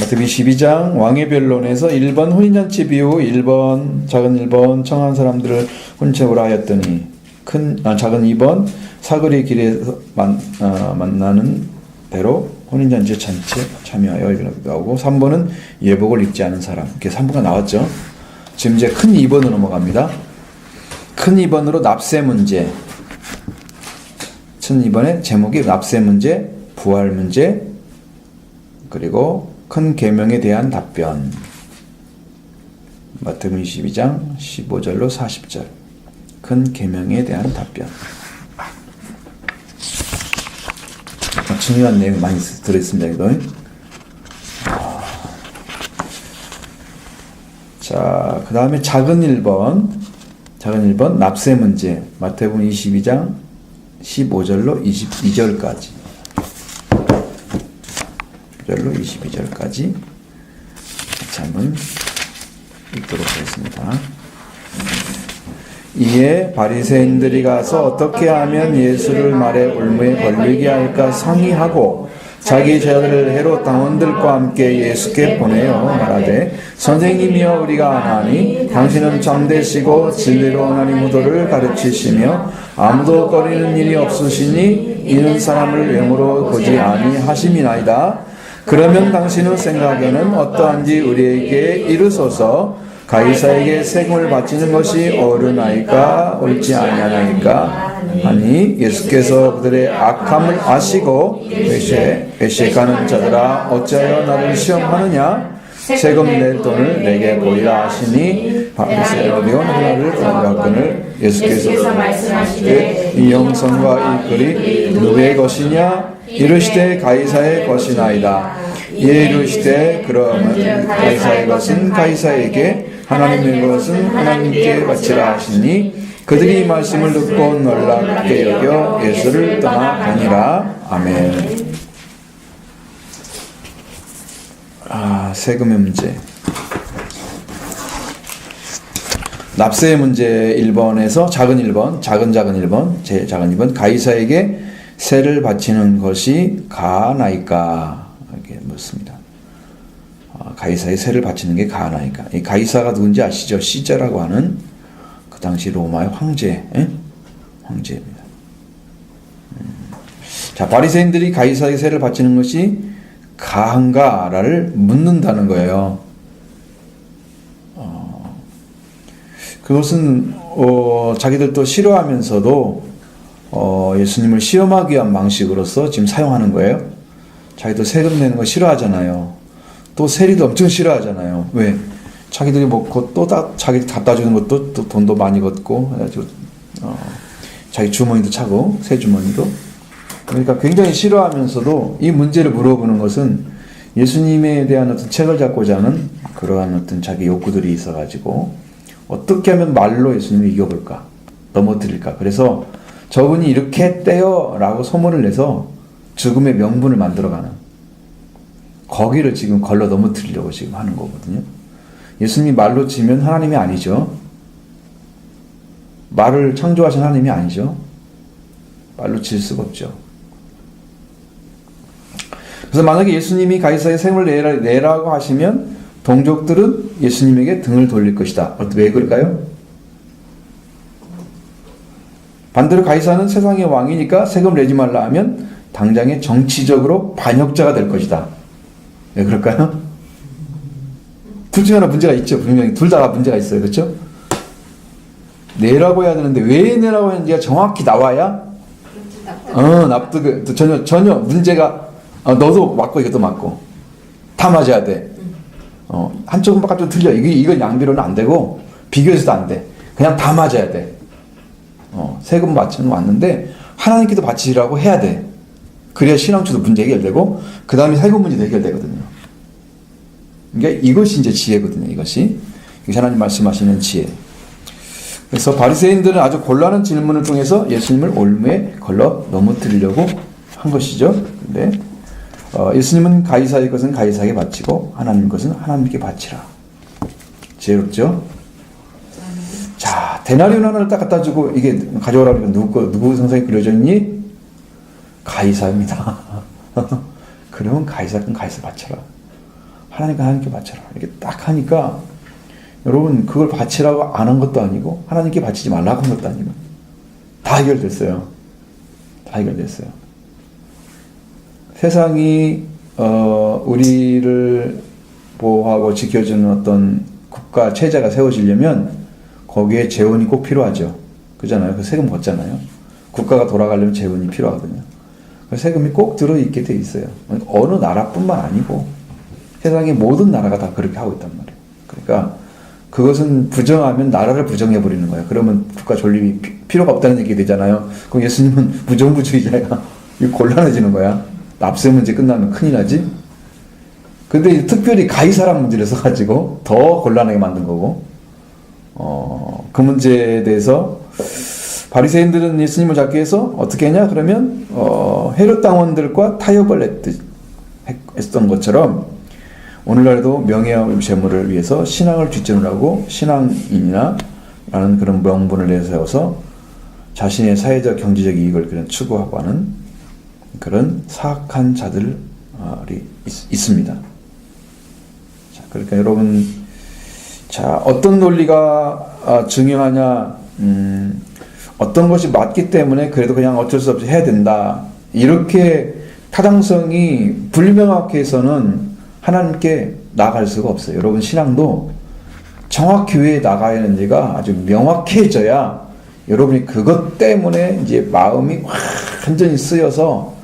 마태복음 12장 왕의 변론에서 1번 혼인잔치 비유, 1번 작은 1번 청한 사람들을 혼인체오라 하였더니 작은 2번 사거리 길에서 만나는 대로 혼인잔치에 참여하여 이라고 하고 3번은 예복을 입지 않은 사람. 이렇게 3번가 나왔죠. 지금 이제 큰 2번으로 넘어갑니다. 큰 2번으로 납세 문제. 큰 2번의 제목이 납세 문제, 부활 문제, 그리고 큰 계명에 대한 답변. 마태복음 22장 15절로 40절. 큰 계명에 대한 답변. 중요한 내용 많이 들어있습니다. 이거. 자, 그 다음에 작은 1번 납세 문제. 마태복음 22장 15절로 22절까지. 22절까지 같이 한번 읽도록 하겠습니다. 이에 바리새인들이 가서 어떻게 하면 예수를 말에 올무에 걸리게 할까 상의하고 자기 제자들을 헤롯 당원들과 함께 예수께 보내어 말하되 선생님이여 우리가 아나니 당신은 참되시고 진리로 하나님 무도를 가르치시며 아무도 꺼리는 일이 없으시니 이는 사람을 외모로 보지 아니하심이나이다. 그러면 당신의 생각에는 어떠한지 우리에게 이르소서. 가이사에게 세금을 바치는 것이 옳으나이까 옳지 아니하나이까 하니 예수께서 그들의 악함을 아시고 외식하는 자들아 어찌하여 나를 시험하느냐. 세금 낼 돈을 내게 보이라 하시니 바리새인들이여 하나를 떠나거늘 예수께서 말씀하시되 이 영성과 이 글이 누구의 것이냐. 이르시되 가이사의 것이나이다. 이에 이르시되 그러면 가이사의 것은 가이사에게 하나님의 것은 하나님께 바치라 하시니 그들이 이 말씀을 듣고 놀랍게 여겨 예수를 떠나 가니라. 아멘. 세금의 문제. 납세의 문제 1번에서 작은 1번, 작은 1번, 제일 작은 2번, 가이사에게 세를 바치는 것이 가하나이까? 이렇게 묻습니다. 가이사의 세를 바치는 게 가하나이까? 이 가이사가 누군지 아시죠? 시저라고 하는 그 당시 로마의 황제, 황제입니다. 자, 바리새인들이 가이사의 세를 바치는 것이 가한가를 묻는다는 거예요. 그것은 자기들도 싫어하면서도 예수님을 시험하기 위한 방식으로서 지금 사용하는 거예요. 자기도 세금 내는 거 싫어하잖아요. 또 세리도 엄청 싫어하잖아요. 왜? 자기들이 먹고 또 자기 갖다 주는 것도 또 돈도 많이 걷고 해가지고 자기 주머니도 차고 세 주머니도. 그러니까 굉장히 싫어하면서도 이 문제를 물어보는 것은 예수님에 대한 어떤 책을 잡고자 하는 그러한 어떤 자기 욕구들이 있어가지고 어떻게 하면 말로 예수님을 이겨볼까? 넘어뜨릴까? 그래서 저분이 이렇게 했대요 라고 소문을 내서 죽음의 명분을 만들어가는 거기를 지금 걸러 넘어뜨리려고 지금 하는 거거든요. 예수님이 말로 치면 하나님이 아니죠. 말을 창조하신 하나님이 아니죠. 말로 칠 수가 없죠. 그래서 만약에 예수님이 가이사의 세금을 내라고 하시면 동족들은 예수님에게 등을 돌릴 것이다. 왜 그럴까요? 반대로 가이사는 세상의 왕이니까 세금을 내지 말라 하면 당장에 정치적으로 반역자가 될 것이다. 왜 그럴까요? 둘 중에 하나 문제가 있죠. 분명히 둘 다 문제가 있어요. 그렇죠? 내라고 해야 되는데 왜 내라고 했는지가 정확히 나와야 납득 전혀 문제가 너도 맞고 이것도 맞고 다 맞아야 돼. 한쪽은 바깥쪽으로 틀려. 이건 양비로는 안 되고 비교해서도 안 돼. 그냥 다 맞아야 돼. 세금 바치는 거 맞는데 하나님께도 바치라고 해야 돼. 그래야 신앙주도 문제 해결되고 그 다음에 세금 문제도 해결되거든요. 그러니까 이것이 이제 지혜거든요. 이것이 하나님 말씀하시는 지혜. 그래서 바리새인들은 아주 곤란한 질문을 통해서 예수님을 올무에 걸러 넘어뜨리려고 한 것이죠. 근데 예수님은 가이사의 것은 가이사에게 바치고 하나님 것은 하나님께 바치라. 지혜롭죠? 자, 데나리온 하나를 딱 갖다 주고 이게 가져오라고 하니까 누구 성상이 그려져 있니? 가이사입니다. 그러면 가이사 건 가이사 바쳐라. 하나님께 바쳐라. 이렇게 딱 하니까 여러분 그걸 바치라고 안 한 것도 아니고 하나님께 바치지 말라고 한 것도 아니고 다 해결됐어요. 다 해결됐어요. 세상이 우리를 보호하고 지켜주는 어떤 국가 체제가 세워지려면 거기에 재원이 꼭 필요하죠. 그잖아요. 그 세금 걷잖아요. 국가가 돌아가려면 재원이 필요하거든요. 그 세금이 꼭 들어있게 돼 있어요. 어느 나라뿐만 아니고 세상의 모든 나라가 다 그렇게 하고 있단 말이에요. 그러니까 그것은 부정하면 나라를 부정해버리는 거예요. 그러면 국가 존립이 필요가 없다는 얘기 되잖아요. 그럼 예수님은 부정부주의자가 곤란해지는 거야. 납세 문제 끝나면 큰일 나지. 근데 특별히 가이사람 문제를 써가지고 더 곤란하게 만든 거고, 그 문제에 대해서 바리새인들은 예수님을 잡기 위해서 어떻게 했냐? 그러면 헤롯 당원들과 타협을 했던 것처럼 오늘날에도 명예와 재물을 위해서 신앙을 뒷전으로 신앙인이나 라는 그런 명분을 내세워서 자신의 사회적 경제적 이익을 그런 추구하고 하는 그런 사악한 자들이 있습니다. 자, 그러니까 여러분, 자, 어떤 논리가 중요하냐, 어떤 것이 맞기 때문에 그래도 그냥 어쩔 수 없이 해야 된다. 이렇게 타당성이 불명확히 해서는 하나님께 나아갈 수가 없어요. 여러분, 신앙도 정확히 왜 나가야 하는지가 아주 명확해져야 여러분이 그것 때문에 이제 마음이 완전히 쓰여서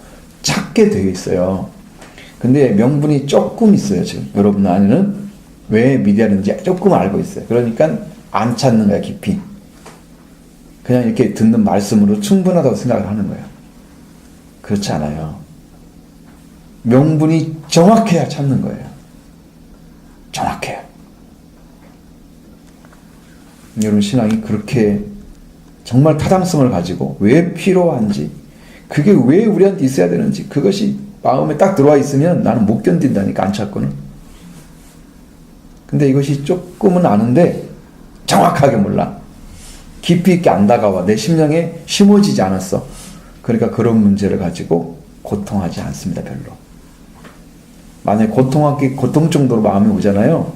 찾게 되어 있어요. 근데 명분이 조금 있어요. 지금 여러분 안에는 왜 믿어야 하는지 조금 알고 있어요. 그러니까 안 찾는 거야, 깊이. 그냥 이렇게 듣는 말씀으로 충분하다고 생각을 하는 거예요. 그렇지 않아요. 명분이 정확해야 찾는 거예요. 정확해요. 여러분 신앙이 그렇게 정말 타당성을 가지고 왜 필요한지, 그게 왜 우리한테 있어야 되는지, 그것이 마음에 딱 들어와 있으면 나는 못 견딘다니까, 안 찾고는. 근데 이것이 조금은 아는데 정확하게 몰라. 깊이 있게 안 다가와. 내 심령에 심어지지 않았어. 그러니까 그런 문제를 가지고 고통하지 않습니다, 별로. 만약에 고통 정도로 마음이 오잖아요.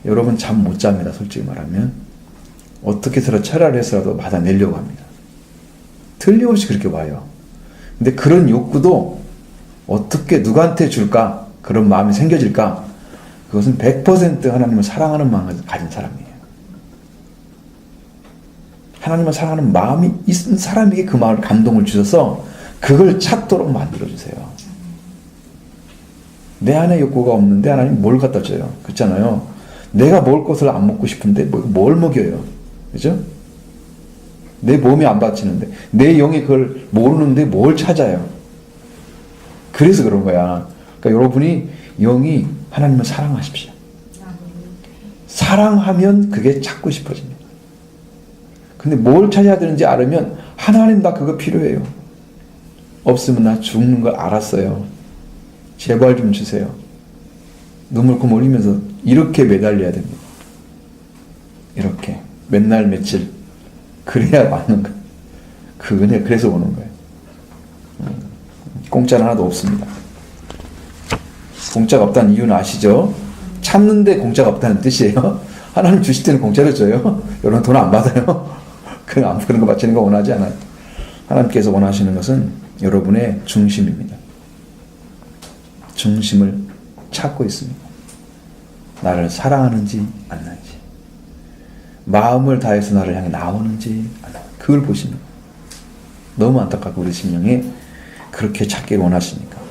여러분 잠 못 잡니다, 솔직히 말하면. 어떻게 해서 철야를 해서라도 받아내려고 합니다. 틀림없이 그렇게 와요. 근데 그런 욕구도 어떻게 누구한테 줄까? 그런 마음이 생겨질까? 그것은 100% 하나님을 사랑하는 마음을 가진 사람이에요. 하나님을 사랑하는 마음이 있는 사람에게 그 마음을 감동을 주셔서 그걸 찾도록 만들어주세요. 내 안에 욕구가 없는데 하나님 뭘 갖다 줘요? 그렇잖아요. 내가 먹을 것을 안 먹고 싶은데 뭘 먹여요? 그죠? 내 몸이 안 받치는데, 내 영이 그걸 모르는데 뭘 찾아요? 그래서 그런 거야. 그러니까 여러분이 영이 하나님을 사랑하십시오. 사랑하면 그게 찾고 싶어집니다. 근데 뭘 찾아야 되는지 알으면 하나님 나 그거 필요해요. 없으면 나 죽는 걸 알았어요. 제발 좀 주세요. 눈물고 흘리면서 이렇게 매달려야 됩니다. 이렇게 맨날 며칠 그래야 맞는 거예요. 그 은혜 그래서 오는 거예요. 공짜는 하나도 없습니다. 공짜가 없다는 이유는 아시죠? 참는데 공짜가 없다는 뜻이에요. 하나님 주실 때는 공짜로 줘요. 여러분 돈 안 받아요. 그런 거 바치는 거 원하지 않아요. 하나님께서 원하시는 것은 여러분의 중심입니다. 중심을 찾고 있습니다. 나를 사랑하는지 안 하는지, 마음을 다해서 나를 향해 나오는지 안 나오는지, 그걸 보십니다. 너무 안타깝고 우리 심령에 그렇게 찾기를 원하시니까.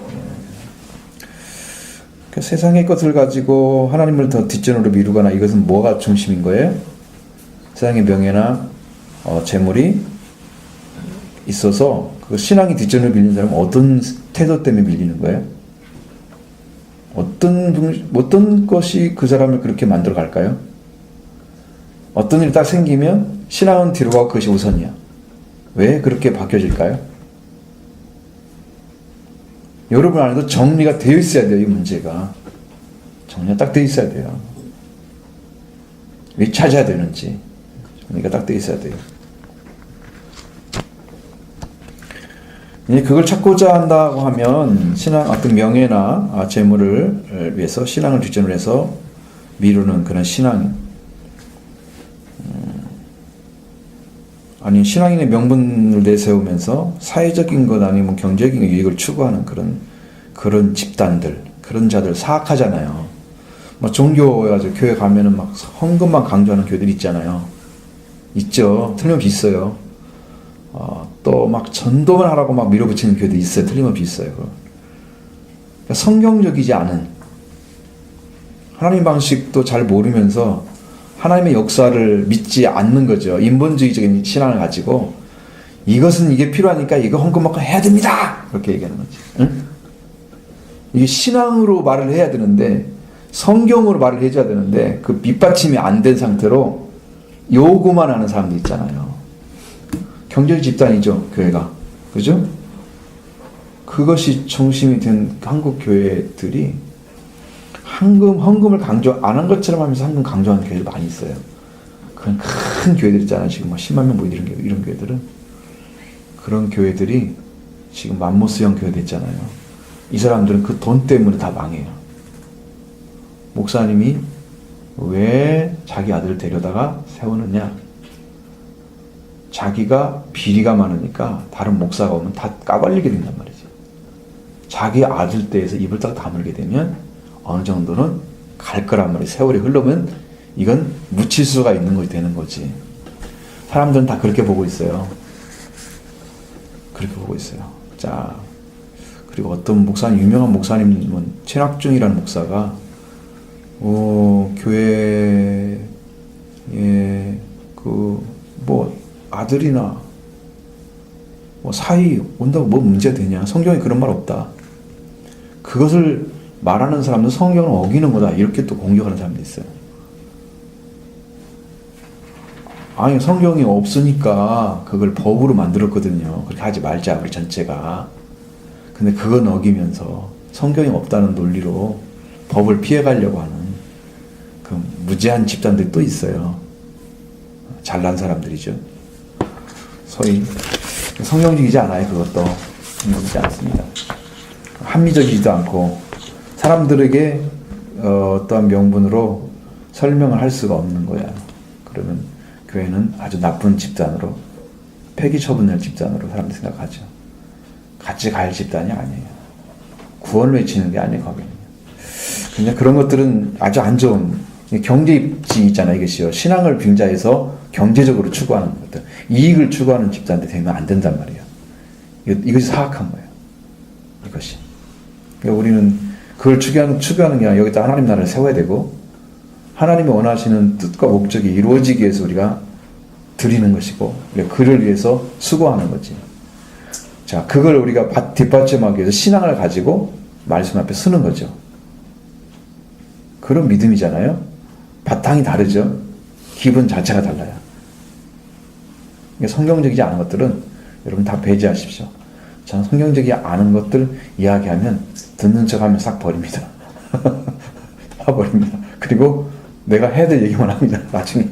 세상의 것을 가지고 하나님을 더 뒷전으로 미루거나, 이것은 뭐가 중심인 거예요? 세상의 명예나 재물이 있어서 그 신앙이 뒷전으로 밀리는 사람은 어떤 태도 때문에 밀리는 거예요? 어떤 것이 그 사람을 그렇게 만들어 갈까요? 어떤 일이 딱 생기면 신앙은 뒤로 가고 그것이 우선이야. 왜 그렇게 바뀌어질까요? 여러분 안에도 정리가 되어 있어야 돼요. 이 문제가 정리가 딱 되어 있어야 돼요. 왜 찾아야 되는지 정리가 딱 되어 있어야 돼요. 이제 그걸 찾고자 한다고 하면 신앙 어떤 명예나 재물을 위해서 신앙을 뒷전으로 해서 미루는 그런 신앙, 아니 신앙인의 명분을 내세우면서 사회적인 것 아니면 경제적인 이익을 추구하는 그런 집단들, 그런 자들 사악하잖아요. 뭐 종교여가지고 교회 가면은 막 헌금만 강조하는 교회들 있잖아요. 있죠. 틀림없이 있어요. 또 막 전도만 하라고 막 밀어붙이는 교회도 있어요. 틀림없이 있어요. 그러니까 성경적이지 않은 하나님 방식도 잘 모르면서 하나님의 역사를 믿지 않는 거죠. 인본주의적인 신앙을 가지고 이것은 이게 필요하니까 이거 헌금만큼 해야 됩니다. 그렇게 얘기하는 거지. 응? 이게 신앙으로 말을 해야 되는데 성경으로 말을 해줘야 되는데 그 밑받침이 안 된 상태로 요구만 하는 사람들 있잖아요. 경제적 집단이죠, 교회가. 그죠? 그것이 중심이 된 한국 교회들이 헌금을 강조 안 한 것처럼 하면서 헌금 강조하는 교회들 많이 있어요. 그런 큰 교회들 있잖아요. 지금 뭐 10만 명 모이는 이런 교회들은. 그런 교회들이 지금 맘모스형 교회 됐잖아요. 이 사람들은 그 돈 때문에 다 망해요. 목사님이 왜 자기 아들을 데려다가 세우느냐? 자기가 비리가 많으니까 다른 목사가 오면 다 까발리게 된단 말이죠. 자기 아들 떼에서 입을 딱 다물게 되면 어느 정도는 갈 거란 말이에요. 세월이 흐르면 이건 묻힐 수가 있는 것이 되는 거지. 사람들은 다 그렇게 보고 있어요. 그렇게 보고 있어요. 자, 그리고 어떤 목사님, 유명한 목사님은 최낙중이라는 목사가 교회에 아들이나 사위 온다고 뭐 문제가 되냐? 성경에 그런 말 없다. 그것을 말하는 사람도 성경을 어기는 거다. 이렇게 또 공격하는 사람도 있어요. 아니 성경이 없으니까 그걸 법으로 만들었거든요. 그렇게 하지 말자 우리 전체가. 근데 그건 어기면서 성경이 없다는 논리로 법을 피해가려고 하는 그 무지한 집단들이 또 있어요. 잘난 사람들이죠. 소위 성경적이지 않아요. 그것도 성경적이지 않습니다. 합리적이지도 않고 사람들에게 어떠한 명분으로 설명을 할 수가 없는 거야. 그러면 교회는 아주 나쁜 집단으로 폐기 처분할 집단으로 사람들이 생각하죠. 같이 갈 집단이 아니에요. 구원을 외치는 게 아니에요. 거기는. 그냥 그런 것들은 아주 안 좋은 경제 입지 있잖아요. 이것이요. 신앙을 빙자해서 경제적으로 추구하는 것들, 이익을 추구하는 집단들 되면 안 된단 말이에요. 이것이 사악한 거예요. 이것이. 그러니까 우리는 그걸 추구하는 게 아니라 여기다 하나님 나라를 세워야 되고 하나님이 원하시는 뜻과 목적이 이루어지기 위해서 우리가 드리는 것이고 그를 위해서 수고하는 거지. 자, 그걸 우리가 뒷받침하기 위해서 신앙을 가지고 말씀 앞에 서는 거죠. 그런 믿음이잖아요. 바탕이 다르죠. 기분 자체가 달라요. 성경적이지 않은 것들은 여러분 다 배제하십시오. 저는 성경적이지 않은 것들 이야기하면 듣는 척하면 싹 버립니다. 다 버립니다. 그리고 내가 해야 될 얘기만 합니다. 나중에.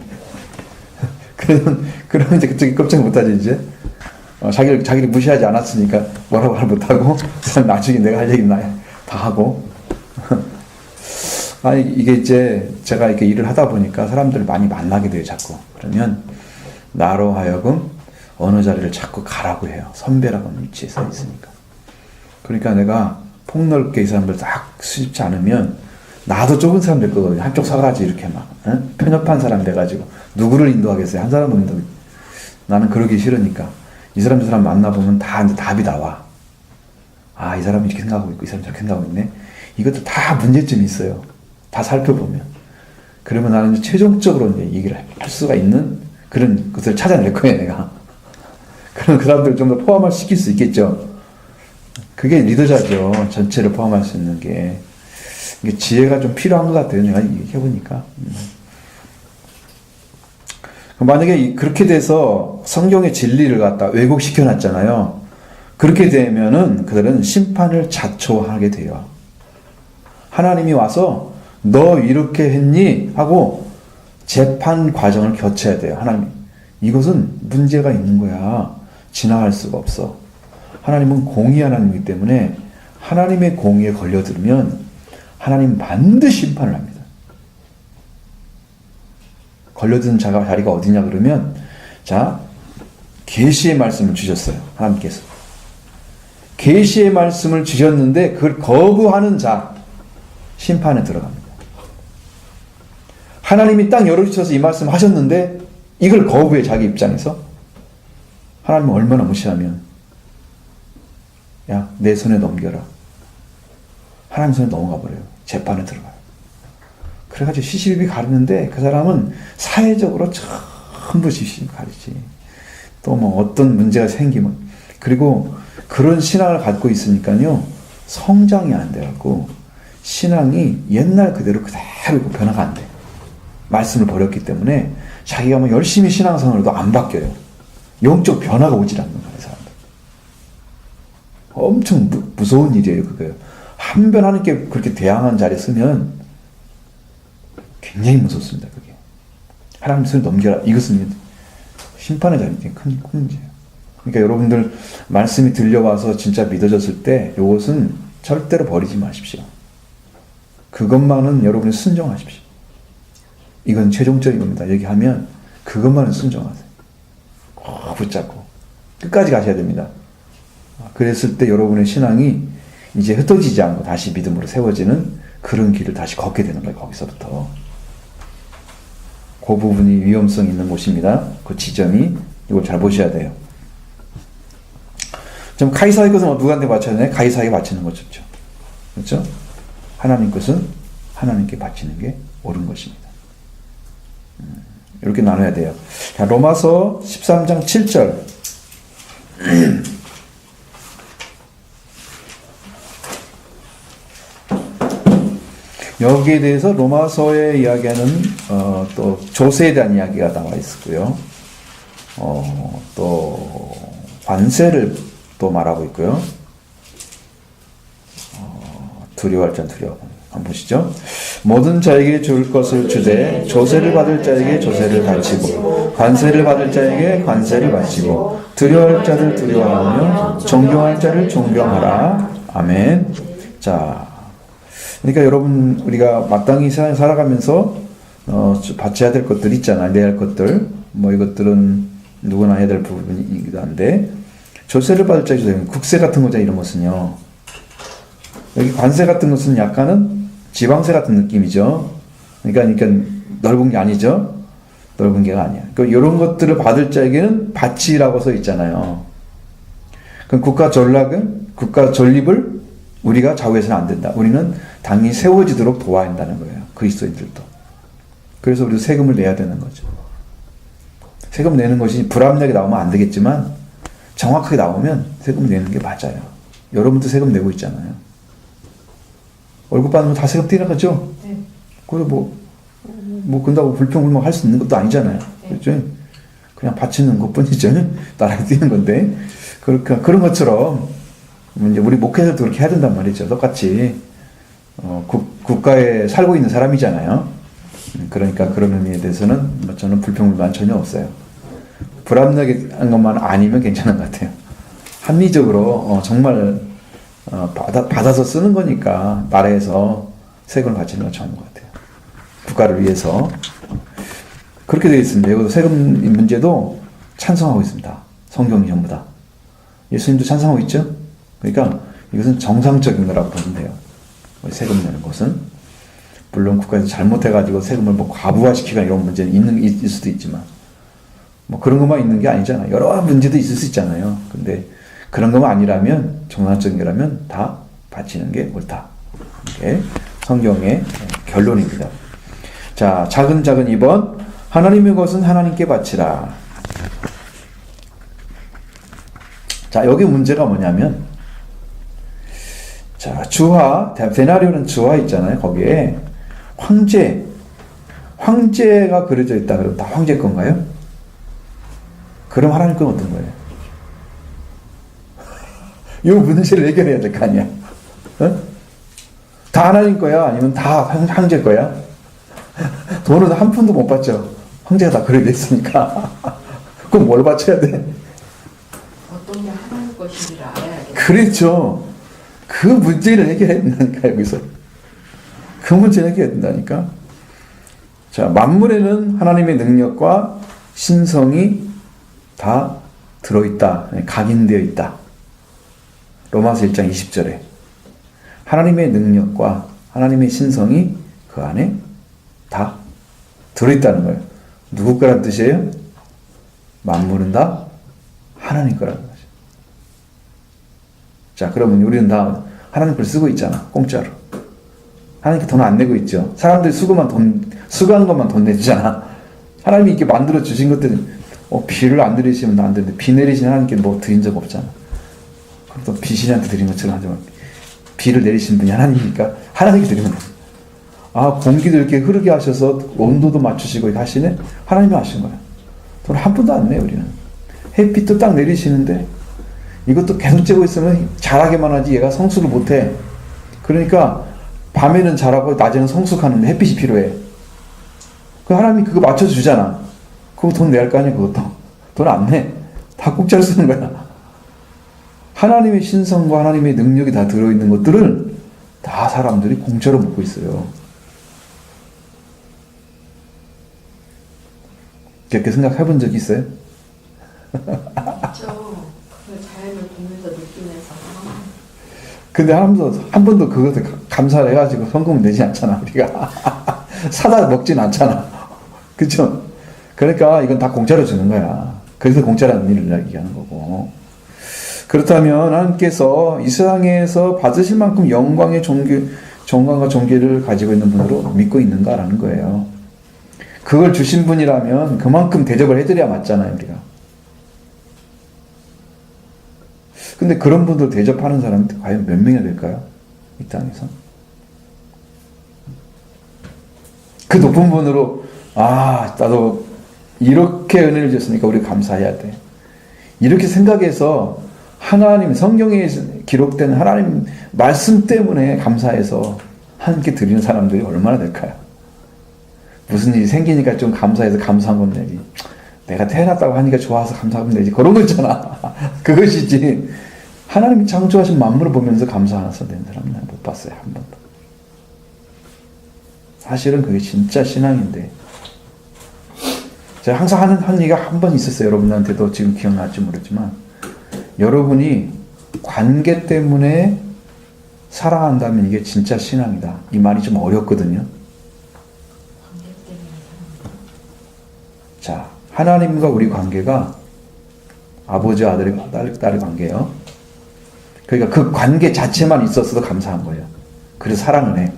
그러면 이제 그쪽이 꼼짝 못하지 이제. 자기를 무시하지 않았으니까 뭐라고 말 못하고 나중에 내가 할 얘기는 다 하고. 아니 이게 이제 제가 이렇게 일을 하다 보니까 사람들을 많이 만나게 돼요. 자꾸. 그러면 나로 하여금 어느 자리를 자꾸 가라고 해요. 선배라고 하는 위치에 서 있으니까. 그러니까 내가 폭넓게 이 사람들 딱 수집지 않으면 나도 좁은 사람 될 거거든요. 한쪽 서가지 이렇게 막 편협한 사람 돼가지고 누구를 인도하겠어요. 한 사람을 인도. 나는 그러기 싫으니까 이 사람 저 사람 만나보면 다 이제 답이 나와. 아, 이 사람이 이렇게 생각하고 있고 이 사람이 저렇게 생각하고 있네. 이것도 다 문제점이 있어요. 다 살펴보면. 그러면 나는 이제 최종적으로 이제 얘기를 할 수가 있는 그런 것을 찾아낼 거예요, 내가. 그럼 그 사람들을 좀 더 포함을 시킬 수 있겠죠. 그게 리더자죠. 전체를 포함할 수 있는 게. 이게 지혜가 좀 필요한 것 같아요. 내가 해보니까. 만약에 그렇게 돼서 성경의 진리를 갖다 왜곡시켜 놨잖아요. 그렇게 되면은 그들은 심판을 자초하게 돼요. 하나님이 와서 너 이렇게 했니? 하고 재판 과정을 거쳐야 돼요. 하나님, 이것은 문제가 있는 거야. 지나갈 수가 없어. 하나님은 공의 하나님이기 때문에 하나님의 공의에 걸려들면 하나님 반드시 심판을 합니다. 걸려든 자리가 어디냐 그러면, 자, 계시의 말씀을 주셨어요. 하나님께서. 계시의 말씀을 주셨는데 그걸 거부하는 자, 심판에 들어갑니다. 하나님이 딱 열어주셔서 이 말씀 하셨는데 이걸 거부해, 자기 입장에서. 하나님은 얼마나 무시하면, 야, 내 손에 넘겨라. 하나님 손에 넘어가 버려요. 재판에 들어가요. 그래가지고 시시비비 가르는데 그 사람은 사회적으로 전부 시시비비 가르지. 또 뭐 어떤 문제가 생기면. 그리고 그런 신앙을 갖고 있으니까요, 성장이 안 돼갖고 신앙이 옛날 그대로 변화가 안 돼. 말씀을 버렸기 때문에 자기가 뭐 열심히 신앙생활을 해도 안 바뀌어요. 영적 변화가 오질 않는 거예요, 사람들. 엄청 무서운 일이에요, 그거요. 한 번 하나님께 그렇게 대항한 자리에 쓰면 굉장히 무섭습니다, 그게. 하나님 손에 넘겨라. 이것은 심판의 자리인데 큰 문제예요. 그러니까 여러분들 말씀이 들려와서 진짜 믿어졌을 때 이것은 절대로 버리지 마십시오. 그것만은 여러분이 순종하십시오. 이건 최종적인 겁니다. 얘기하면 그것만은 순종하세요. 꼭 붙잡고 끝까지 가셔야 됩니다. 그랬을 때 여러분의 신앙이 이제 흩어지지 않고 다시 믿음으로 세워지는 그런 길을 다시 걷게 되는 거예요. 거기서부터. 그 부분이 위험성 있는 곳입니다. 그 지점이, 이걸 잘 보셔야 돼요. 좀 가이사의 것은 누구한테 바쳐야 되나요? 가이사에게 바치는 거 좋죠. 그렇죠? 하나님 것은 하나님께 바치는 게 옳은 것입니다. 이렇게 나눠야 돼요. 자, 로마서 13장 7절. 여기에 대해서 로마서에 이야기하는 또 조세에 대한 이야기가 나와 있고요. 또 관세를 또 말하고 있고요. 두려워할 자는 두려워. 한번 보시죠. 모든 자에게 줄 것을 주되 조세를 받을 자에게 조세를 바치고 관세를 받을 자에게 관세를 바치고 두려워할 자를 두려워하며 존경할 자를 존경하라. 아멘. 자, 그러니까 여러분, 우리가 마땅히 세상에 살아가면서 바쳐야 될 것들 있잖아요. 내야 할 것들. 뭐 이것들은 누구나 해야 될 부분이기도 한데, 조세를 받을 자에게 국세 같은 거죠. 이런 것은요. 여기 관세 같은 것은 약간은 지방세 같은 느낌이죠. 그러니까 넓은 게 아니죠. 넓은 게가 아니야. 그러니까 이런 것들을 받을 자에게는 바치라고 써 있잖아요. 그럼 국가 전립을 우리가 좌우해서는 안 된다. 우리는 당연히 세워지도록 도와야 한다는 거예요. 그리스도인들도. 그래서 우리도 세금을 내야 되는 거죠. 세금 내는 것이 불합리하게 나오면 안 되겠지만 정확하게 나오면 세금 내는 게 맞아요. 여러분도 세금 내고 있잖아요. 월급 받으면 다 세금 떼나가죠? 네. 그래서 근다고 불평불만 할 수 있는 것도 아니잖아요. 네. 그렇죠? 그냥 바치는 것 뿐이죠. 나라에 뛰는 건데. 그러니까 그런 것처럼 이제 우리 목회자도 그렇게 해야 된단 말이죠. 똑같이. 국가에 살고 있는 사람이잖아요. 그러니까 그런 의미에 대해서는 저는 불평불만 전혀 없어요. 불합리하게 한 것만 아니면 괜찮은 것 같아요. 합리적으로 정말 받아서 쓰는 거니까 나라에서 세금을 바치는 건 좋은 것 같아요. 국가를 위해서. 그렇게 되어 있습니다. 여기도 세금 문제도 찬성하고 있습니다. 성경이 전부 다. 예수님도 찬성하고 있죠? 그러니까 이것은 정상적인 거라고 보면 돼요. 세금 내는 것은. 물론 국가에서 잘못해가지고 세금을 과부하시키거나 이런 문제는 있을 수도 있지만, 그런 것만 있는 게 아니잖아요. 여러 문제도 있을 수 있잖아요. 근데 그런 것만 아니라면, 정상적인 거라면 다 바치는 게 옳다. 이게 성경의 결론입니다. 자, 작은 2번. 하나님의 것은 하나님께 바치라. 자, 여기 문제가 뭐냐면, 자, 주화, 데나리오는 주화 있잖아요. 거기에 황제가 그려져 있다 그러면 다 황제 건가요? 그럼 하나님 건 어떤 거예요? 이 문제를 해결해야 될 거 아니야. 다 하나님 거야? 아니면 다 황제 거야? 돈은 한 푼도 못 받죠. 황제가 다 그려져 있으니까. 그럼 뭘 바쳐야 돼? 어떤 게 하나님 것인지를 알아야겠다. 그렇죠. 그 문제를 해결해야 된다니까, 여기서. 그 문제를 해결해야 된다니까. 자, 만물에는 하나님의 능력과 신성이 다 들어있다. 각인되어 있다. 로마서 1장 20절에. 하나님의 능력과 하나님의 신성이 그 안에 다 들어있다는 거예요. 누구 거란 뜻이에요? 만물은 다 하나님 거라는 거죠. 자, 그러면 우리는 다 하나님 걸 쓰고 있잖아. 공짜로. 하나님께 돈 안 내고 있죠. 사람들이 수고한 것만 돈 내주잖아. 하나님이 이렇게 만들어 주신 것들은 비를 안 드리시면 안 되는데, 비 내리신 하나님께 뭐 드린 적 없잖아. 그럼 또 비신한테 드린 것처럼 하지만, 비를 내리신 분이 하나님이니까 하나님께 드리면 돼. 아, 공기도 이렇게 흐르게 하셔서 온도도 맞추시고 하시네? 하나님이 하신 거야. 돈 한 푼도 안 내요, 우리는. 햇빛도 딱 내리시는데, 이것도 계속 쬐고 있으면 자라게만 하지 얘가 성숙을 못해. 그러니까 밤에는 자라고 낮에는 성숙하는데 햇빛이 필요해. 그 하나님이 그거 맞춰주잖아. 그거 돈 내야 할 거 아니야, 그것도. 돈 안 내. 다 공짜로 쓰는 거야. 하나님의 신성과 하나님의 능력이 다 들어있는 것들을 다 사람들이 공짜로 먹고 있어요. 이렇게 생각해 본 적 있어요? 그렇죠. 그 자연을 보면서 느끼면서. 근데 한 번도 그것을 감사를 해가지고 성금을 내지 않잖아, 우리가. 사다 먹진 않잖아. 그쵸? 그러니까 이건 다 공짜로 주는 거야. 그래서 공짜라는 일을 얘기하는 거고. 그렇다면 하나님께서 이 세상에서 받으실 만큼 영광과 존귀를 가지고 있는 분으로 믿고 있는가라는 거예요. 그걸 주신 분이라면 그만큼 대접을 해드려야 맞잖아요, 우리가. 근데 그런 분들 대접하는 사람이 과연 몇 명이나 될까요? 이 땅에서. 그 높은 분으로, 나도 이렇게 은혜를 줬으니까 우리 감사해야 돼. 이렇게 생각해서 하나님, 성경에 기록된 하나님 말씀 때문에 감사해서 하나님께 드리는 사람들이 얼마나 될까요? 무슨 일이 생기니까 좀 감사해서 감사한 건 내지. 내가 태어났다고 하니까 좋아서 감사하면 되지. 그런 거 있잖아. 그것이지. 하나님이 창조하신 만물을 보면서 감사해서 된 사람은 못 봤어요. 한 번도. 사실은 그게 진짜 신앙인데. 제가 항상 하는 얘기가 한 번 있었어요. 여러분한테도 지금 기억날지 모르지만. 여러분이 관계 때문에 사랑한다면 이게 진짜 신앙이다. 이 말이 좀 어렵거든요. 자, 하나님과 우리 관계가 아버지와 딸의 관계예요. 그러니까 그 관계 자체만 있었어도 감사한 거예요. 그래서 사랑을 해.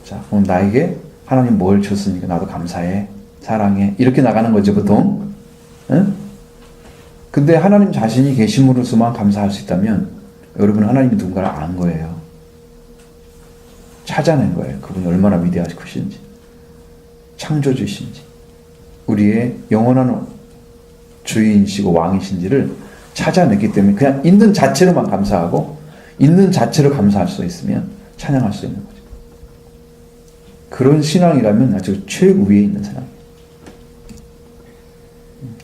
자, 그럼 나에게 하나님 뭘 줬으니까 나도 감사해. 사랑해. 이렇게 나가는 거죠, 보통. 응? 근데 하나님 자신이 계심으로서만 감사할 수 있다면 여러분은 하나님이 누군가를 안 거예요. 찾아낸 거예요. 그분이 얼마나 위대하신지, 창조주이신지, 우리의 영원한 주인이시고 왕이신지를 찾아냈기 때문에 그냥 있는 자체로만 감사하고 있는 자체로 감사할 수 있으면 찬양할 수 있는 거죠. 그런 신앙이라면 아주 최고위에 있는 사람이에요.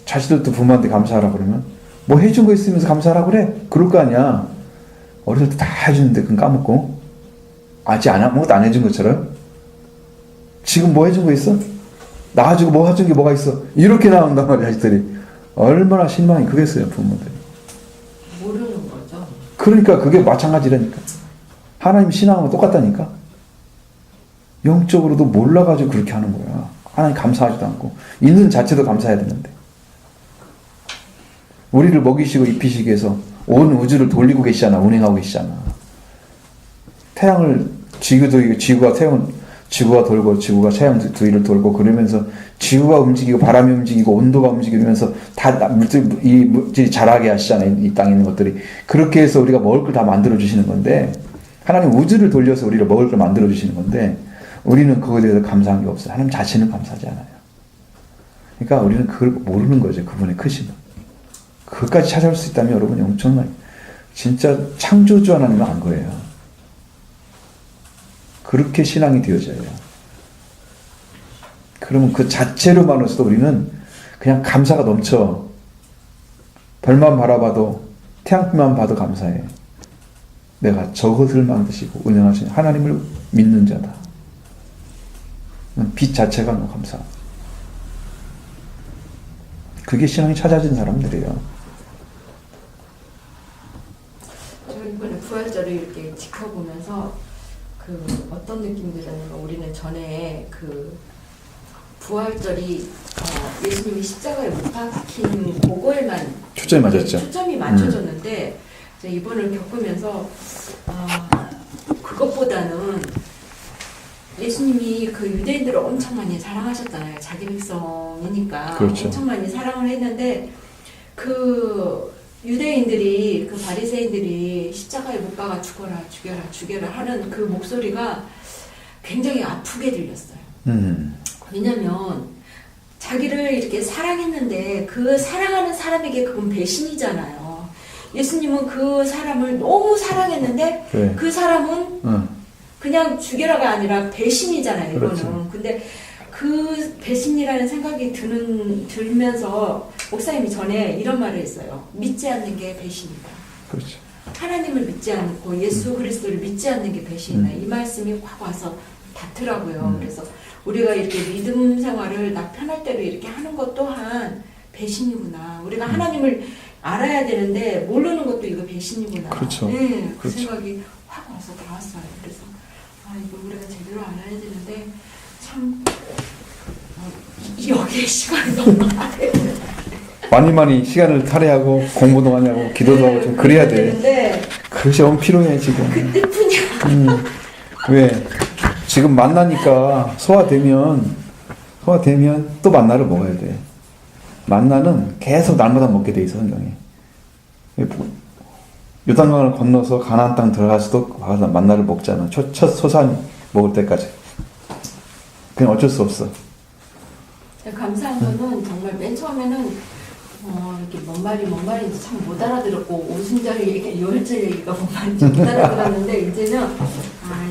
자식들도 부모한테 감사하라고 그러면 뭐 해준 거 있으면서 감사하라고 그래? 그럴 거 아니야. 어렸을 때 다 해주는데 그건 까먹고 아직 아무것도 안 해준 것처럼 지금 뭐 해준 거 있어? 나가지고 뭐 해준 게 뭐가 있어? 이렇게 나온단 말이야. 자식들이. 얼마나 실망이 크겠어요, 부모들이. 모르는 거죠. 그러니까 그게 마찬가지라니까. 하나님 신앙하고 똑같다니까. 영적으로도 몰라가지고 그렇게 하는 거야. 하나님 감사하지도 않고 있는 자체도 감사해야 되는데. 우리를 먹이시고 입히시기 위해서 온 우주를 돌리고 계시잖아. 운행하고 계시잖아. 태양을 지구가 돌고 지구가 태양 주위를 돌고 그러면서 지구가 움직이고 바람이 움직이고 온도가 움직이면서 다 물질이 자라게 하시잖아요. 이 땅에 있는 것들이. 그렇게 해서 우리가 먹을 걸 다 만들어 주시는 건데 하나님 우주를 돌려서 우리를 먹을 걸 만들어 주시는 건데 우리는 그거에 대해서 감사한 게 없어요. 하나님 자체는 감사하지 않아요. 그러니까 우리는 그걸 모르는 거죠. 그분의 크심을. 그것까지 찾아올 수 있다면 여러분이 엄청나게 진짜 창조주 하나님을 안 거예요. 그렇게 신앙이 되어져요. 그러면 그 자체로만으로서도 우리는 그냥 감사가 넘쳐. 별만 바라봐도 태양빛만 봐도 감사해. 내가 저것을 만드시고 운영하신 하나님을 믿는 자다. 빛 자체가 너무 감사하다. 그게 신앙이 찾아진 사람들이에요. 저 이번에 부활절을 이렇게 지켜보면서 그 어떤 느낌이 들었냐면 우리는 전에 그 부활절이 예수님이 십자가에 못 박힌 그거에만 초점이 맞았죠. 초점이 맞춰졌는데 이제 이번을 겪으면서 그것보다는 예수님이 그 유대인들을 엄청 많이 사랑하셨잖아요. 자기 백성이니까 그렇죠. 엄청 많이 사랑을 했는데 그 유대인들이 그 바리새인들이 십자가에 못 박아 죽어라 죽여라 죽여라 하는 그 목소리가 굉장히 아프게 들렸어요. 왜냐면 자기를 이렇게 사랑했는데 그 사랑하는 사람에게 그건 배신이잖아요. 예수님은 그 사람을 너무 사랑했는데 네. 그 사람은 그냥 죽여라가 아니라 배신이잖아요. 이거는. 그렇죠. 근데 그 배신이라는 생각이 들면서 목사님이 전에 이런 말을 했어요. 믿지 않는 게 배신이다. 그렇죠. 하나님을 믿지 않고 예수 그리스도를 믿지 않는 게 배신이다. 이 말씀이 확 와서 닿더라고요. 그래서 우리가 이렇게 믿음 생활을 나 편할 대로 이렇게 하는 것 또한 배신이구나. 우리가 하나님을 알아야 되는데 모르는 것도 이거 배신이구나. 그렇죠. 네, 그 그렇죠. 생각이 확 와서 나왔어요. 그래서 이거 우리가 제대로 알아야 되는데 참 여기에 시간이 너무 많이 시간을 할애하고 공부도 많이 하고 기도도 하고 좀 그래야 돼. 되는데 그것이 너무 필요해 지금. 그때뿐이야. 왜? 지금 만나니까 소화되면 또 만나를 먹어야 돼. 만나는 계속 날마다 먹게 돼 있어 성경에. 요단강을 건너서 가나안 땅 들어가서도 가서 만나를 먹잖아. 첫 소산 먹을 때까지. 그냥 어쩔 수 없어. 감사한 거는 정말 맨 처음에는 이렇게 뭔 말인지 참 못 알아들었고 오순절 얘기, 요일절 얘기가 뭔 말인지 못 알아들었는데 이제는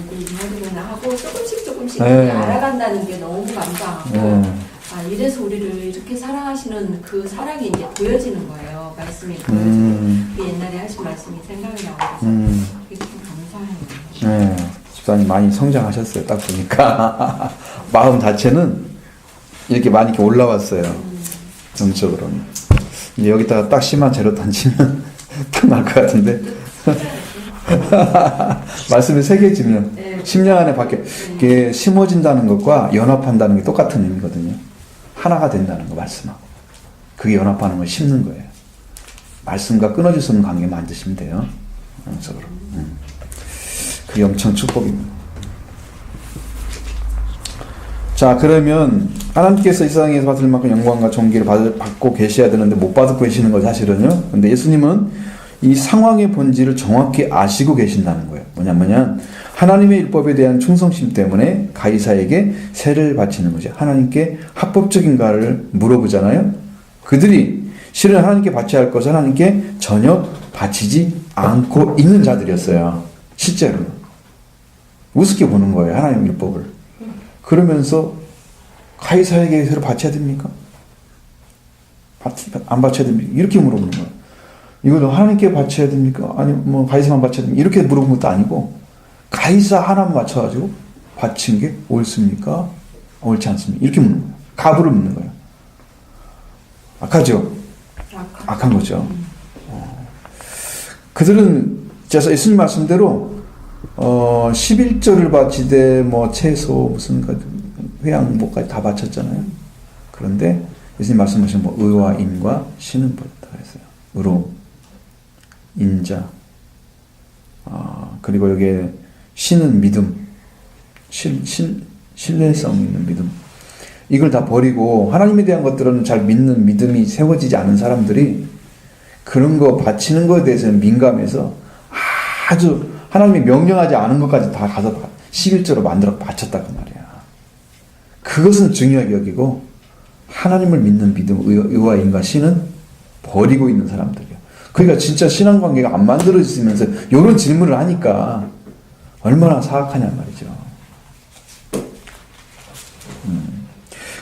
이게 이 말이구나 하고 조금씩 네. 알아간다는 게 너무 감사하고 이래서 우리를 이렇게 사랑하시는 그 사랑이 이제 보여지는 거예요. 말씀이 보여지는 그 옛날에 하신 말씀이 생각이 나고 그게 좀 감사해요. 네, 집사님 많이 성장하셨어요. 딱 보니까 마음 자체는 이렇게 많이 이렇게 올라왔어요. 영적으로는. 이제 여기다가 딱 심한 재료 던지면 끝날 것 같은데. 말씀이 새겨지면 네. 10년 안에 이게 심어진다는 것과 연합한다는 게 똑같은 의미거든요. 하나가 된다는 거 말씀하고. 그게 연합하는 걸 심는 거예요. 말씀과 끊어질 수 없는 관계 만드시면 돼요. 영적으로. 그게 엄청 축복입니다. 자, 그러면 하나님께서 이 세상에서 받을 만큼 영광과 존귀를 받고 계셔야 되는데 못 받고 계시는 거 사실은요. 근데 예수님은 이 상황의 본질을 정확히 아시고 계신다는 거예요. 뭐냐면 하나님의 율법에 대한 충성심 때문에 가이사에게 세를 바치는 거죠. 하나님께 합법적인가를 물어보잖아요. 그들이 실은 하나님께 바쳐야 할 것을 하나님께 전혀 바치지 않고 있는 자들이었어요. 실제로 우습게 보는 거예요. 하나님 율법을. 그러면서 가이사에게 세를 바쳐야 됩니까? 안 바쳐야 됩니까? 이렇게 물어보는 거예요. 이거는 하나님께 바쳐야 됩니까? 아니 뭐 가이사만 바쳐야 됩니까? 이렇게 물어본 것도 아니고 가이사 하나만 맞춰가지고 바친 게 옳습니까? 옳지 않습니까? 이렇게 묻는 거예요. 가부를 묻는 거예요. 악하죠? 악한 거죠. 그들은 예수님 말씀대로 11조를 바치되 뭐 채소 무슨 회양 뭐까지 다 바쳤잖아요. 그런데 예수님 말씀하신 뭐 의와 인과 신은 버렸다 그랬어요. 의로움, 인자, 그리고 여기에 신은 믿음, 신뢰성 있는 믿음. 이걸 다 버리고 하나님에 대한 것들은 잘 믿는 믿음이 세워지지 않은 사람들이 그런 거 바치는 거에 대해서는 민감해서 아주 하나님이 명령하지 않은 것까지 다 가서 11조로 만들어 바쳤다 그 말이야. 그것은 중요하게 여기고 하나님을 믿는 믿음, 의와 인과 신은 버리고 있는 사람들이야. 그러니까 진짜 신앙관계가 안 만들어지면서 이런 질문을 하니까 얼마나 사악하냐 말이죠.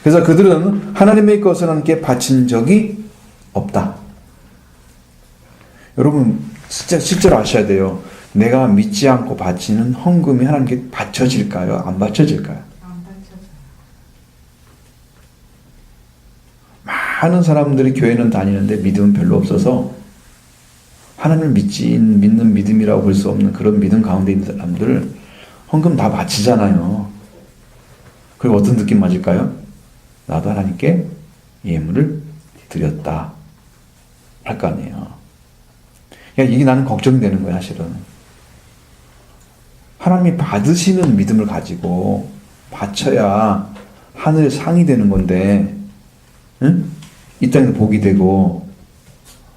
그래서 그들은 하나님의 것을 하나님께 바친 적이 없다. 여러분 진짜 실제로 아셔야 돼요. 내가 믿지 않고 바치는 헌금이 하나님께 바쳐질까요? 안 바쳐질까요? 안 받쳐서. 많은 사람들이 교회는 다니는데 믿음은 별로 없어서 하나님을 믿는 믿음이라고 볼 수 없는 그런 믿음 가운데 있는 사람들 헌금 다 바치잖아요. 그리고 어떤 느낌 맞을까요? 나도 하나님께 예물을 드렸다 할 거 아니에요. 그러니까 이게 나는 걱정되는 거야 사실은. 하나님이 받으시는 믿음을 가지고 바쳐야 하늘의 상이 되는 건데, 응? 이 땅에서 복이 되고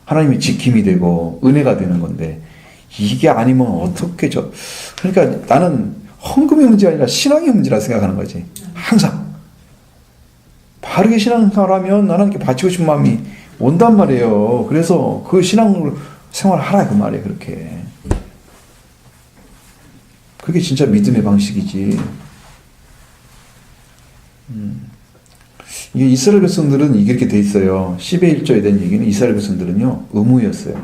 하나님의 지킴이 되고 은혜가 되는 건데, 이게 아니면 어떻게 그러니까 나는 헌금의 문제가 아니라 신앙의 문제라 생각하는 거지. 항상 바르게 신앙생활 하면 하나님께 바치고 싶은 마음이 온단 말이에요. 그래서 그 신앙 생활을 하라 그 말이에요. 그렇게 그게 진짜 믿음의 방식이지. 이게 이스라엘 백성들은 이렇게 돼 있어요. 10의 1조에 대한 얘기는 이스라엘 백성들은요 의무였어요.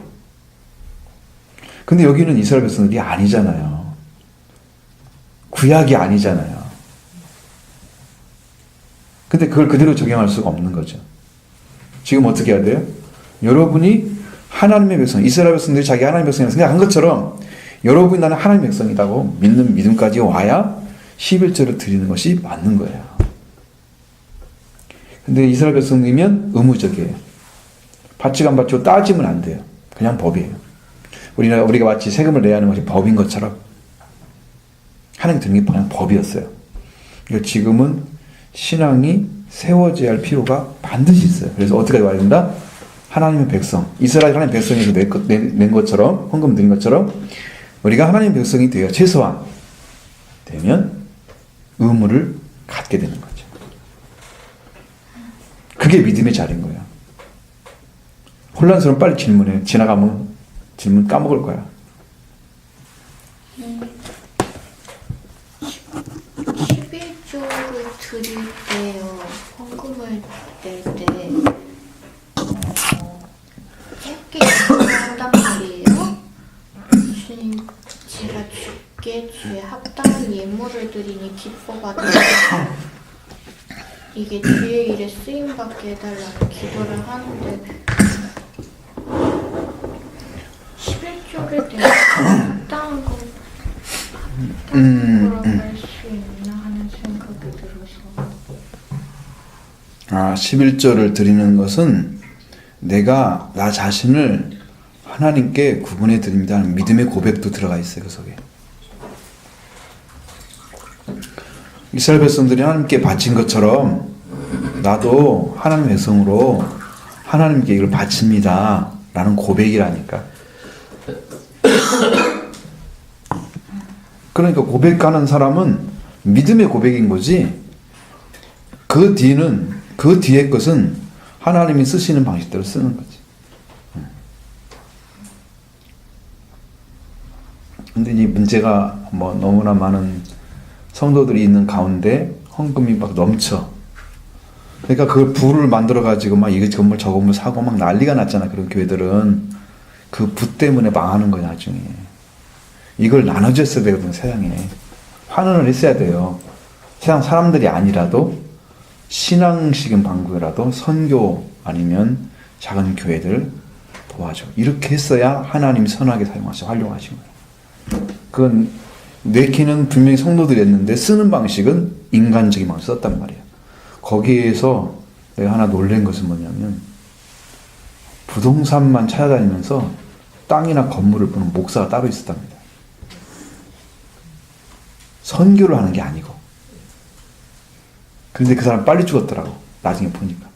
근데 여기는 이스라엘 백성들이 아니잖아요. 구약이 아니잖아요. 근데 그걸 그대로 적용할 수가 없는 거죠. 지금 어떻게 해야 돼요? 여러분이 하나님의 백성, 이스라엘 백성들이 자기 하나님의 백성이라고 생각한 것처럼 여러분이 나는 하나님의 백성이라고 믿는 믿음까지 와야 11조를 드리는 것이 맞는 거예요. 근데 이스라엘 백성이면 의무적이에요. 바치고 안 바치고 따지면 안 돼요. 그냥 법이에요. 우리가 마치 세금을 내야 하는 것이 법인 것처럼 하나님 드리는 게 그냥 법이었어요. 그러니까 지금은 신앙이 세워져야 할 필요가 반드시 있어요. 그래서 어떻게 와야 된다? 하나님의 백성, 이스라엘 하나님의 백성에서 낸 것처럼, 헌금 드린 것처럼 우리가 하나님의 백성이 되어 최소한 되면 의무를 갖게 되는 거죠. 그게 믿음의 자리인 거야. 혼란스러우면 빨리 질문해. 지나가면 질문 까먹을 거야. 11조를 드릴 때요, 헌금을 낼 때, 짧게 한단 말이에요. 주님, 제가 주께 주의 합당한 예물을 드리니 기뻐 받으시고 이게 주의 일에 쓰임받게 해달라고 기도를 하는데 11조를 내가 합당한 거 합당한 거라고 할 수 있나 하는 생각이 들어서. 11조를 드리는 것은 내가 나 자신을 하나님께 구분해 드립니다 하는 믿음의 고백도 들어가 있어요. 그 속에 이스라엘 백성들이 하나님께 바친 것처럼 나도 하나님의 백성으로 하나님께 이걸 바칩니다 라는 고백이라니까. 그러니까 고백하는 사람은 믿음의 고백인 거지, 그 뒤에 것은 하나님이 쓰시는 방식대로 쓰는 거지. 근데 이 문제가 너무나 많은 성도들이 있는 가운데 헌금이 막 넘쳐. 그러니까 그걸 부를 만들어가지고 막 이거 건물 저 건물 사고 막 난리가 났잖아. 그런 교회들은 그 부 때문에 망하는 거야 나중에. 이걸 나눠줬어야 되거든. 세상에 환원을 했어야 돼요. 세상 사람들이 아니라도 신앙식인 방구라도 선교 아니면 작은 교회들 도와줘. 이렇게 했어야 하나님이 선하게 사용하셔 활용하신 거예요. 그건 내키는 분명히 성도들이 했는데 쓰는 방식은 인간적인 방식을 썼단 말이에요. 거기에서 내가 하나 놀란 것은 뭐냐면 부동산만 찾아다니면서 땅이나 건물을 보는 목사가 따로 있었답니다. 선교를 하는 게 아니고. 그런데 그 사람 빨리 죽었더라고. 나중에 보니까.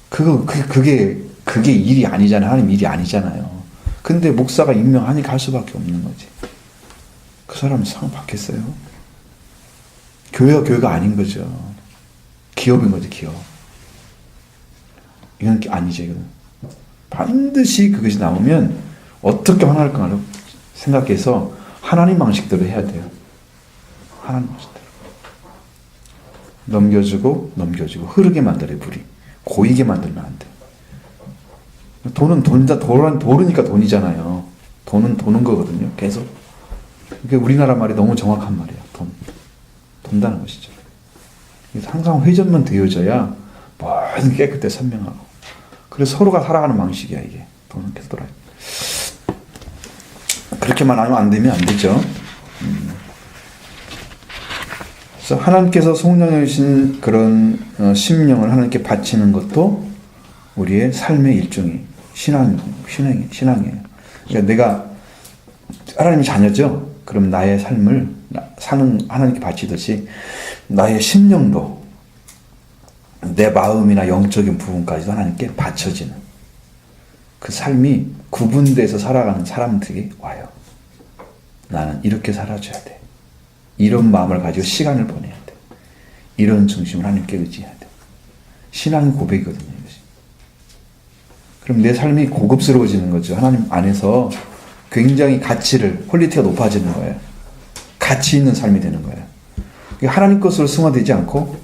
그게 일이 아니잖아요. 하나님 일이 아니잖아요. 근데 목사가 임명하니까 할 수밖에 없는 거지. 그 사람은 상 받겠어요? 교회가 아닌 거죠. 기업인 거지, 기업. 이건 아니죠, 이거는. 반드시 그것이 나오면 어떻게 환원할까 생각해서 하나님 방식대로 해야 돼요. 하나님 방식대로. 넘겨주고 흐르게 만들어요. 물이 고이게 만들면 안 돼. 돈은 돈이다. 도르니까 돈이잖아요. 돈은 도는 거거든요. 계속. 그게 우리나라 말이 너무 정확한 말이에요. 돈다는 것이죠. 그래서 항상 회전만 되어져야 모든 게 깨끗해 선명하고. 그래서 서로가 살아가는 방식이야 이게. 돈은 계속 돌아요. 그렇게만 하면 안 되면 안 되죠. 그래서 하나님께서 성령에 주신 그런 심령을 하나님께 바치는 것도 우리의 삶의 일종이 신앙이에요. 그러니까 내가 하나님의 자녀죠. 그럼 나의 삶을 하나님께 바치듯이 나의 심령도 내 마음이나 영적인 부분까지도 하나님께 바쳐지는 그 삶이 구분돼서 살아가는 사람들이 와요. 나는 이렇게 살아줘야 돼. 이런 마음을 가지고 시간을 보내야 돼. 이런 중심을 하나님께 의지해야 돼. 신앙의 고백이거든요. 이것이. 그럼 내 삶이 고급스러워지는 거죠. 하나님 안에서 굉장히 가치를, 퀄리티가 높아지는 거예요. 가치 있는 삶이 되는 거예요. 하나님 것으로 승화되지 않고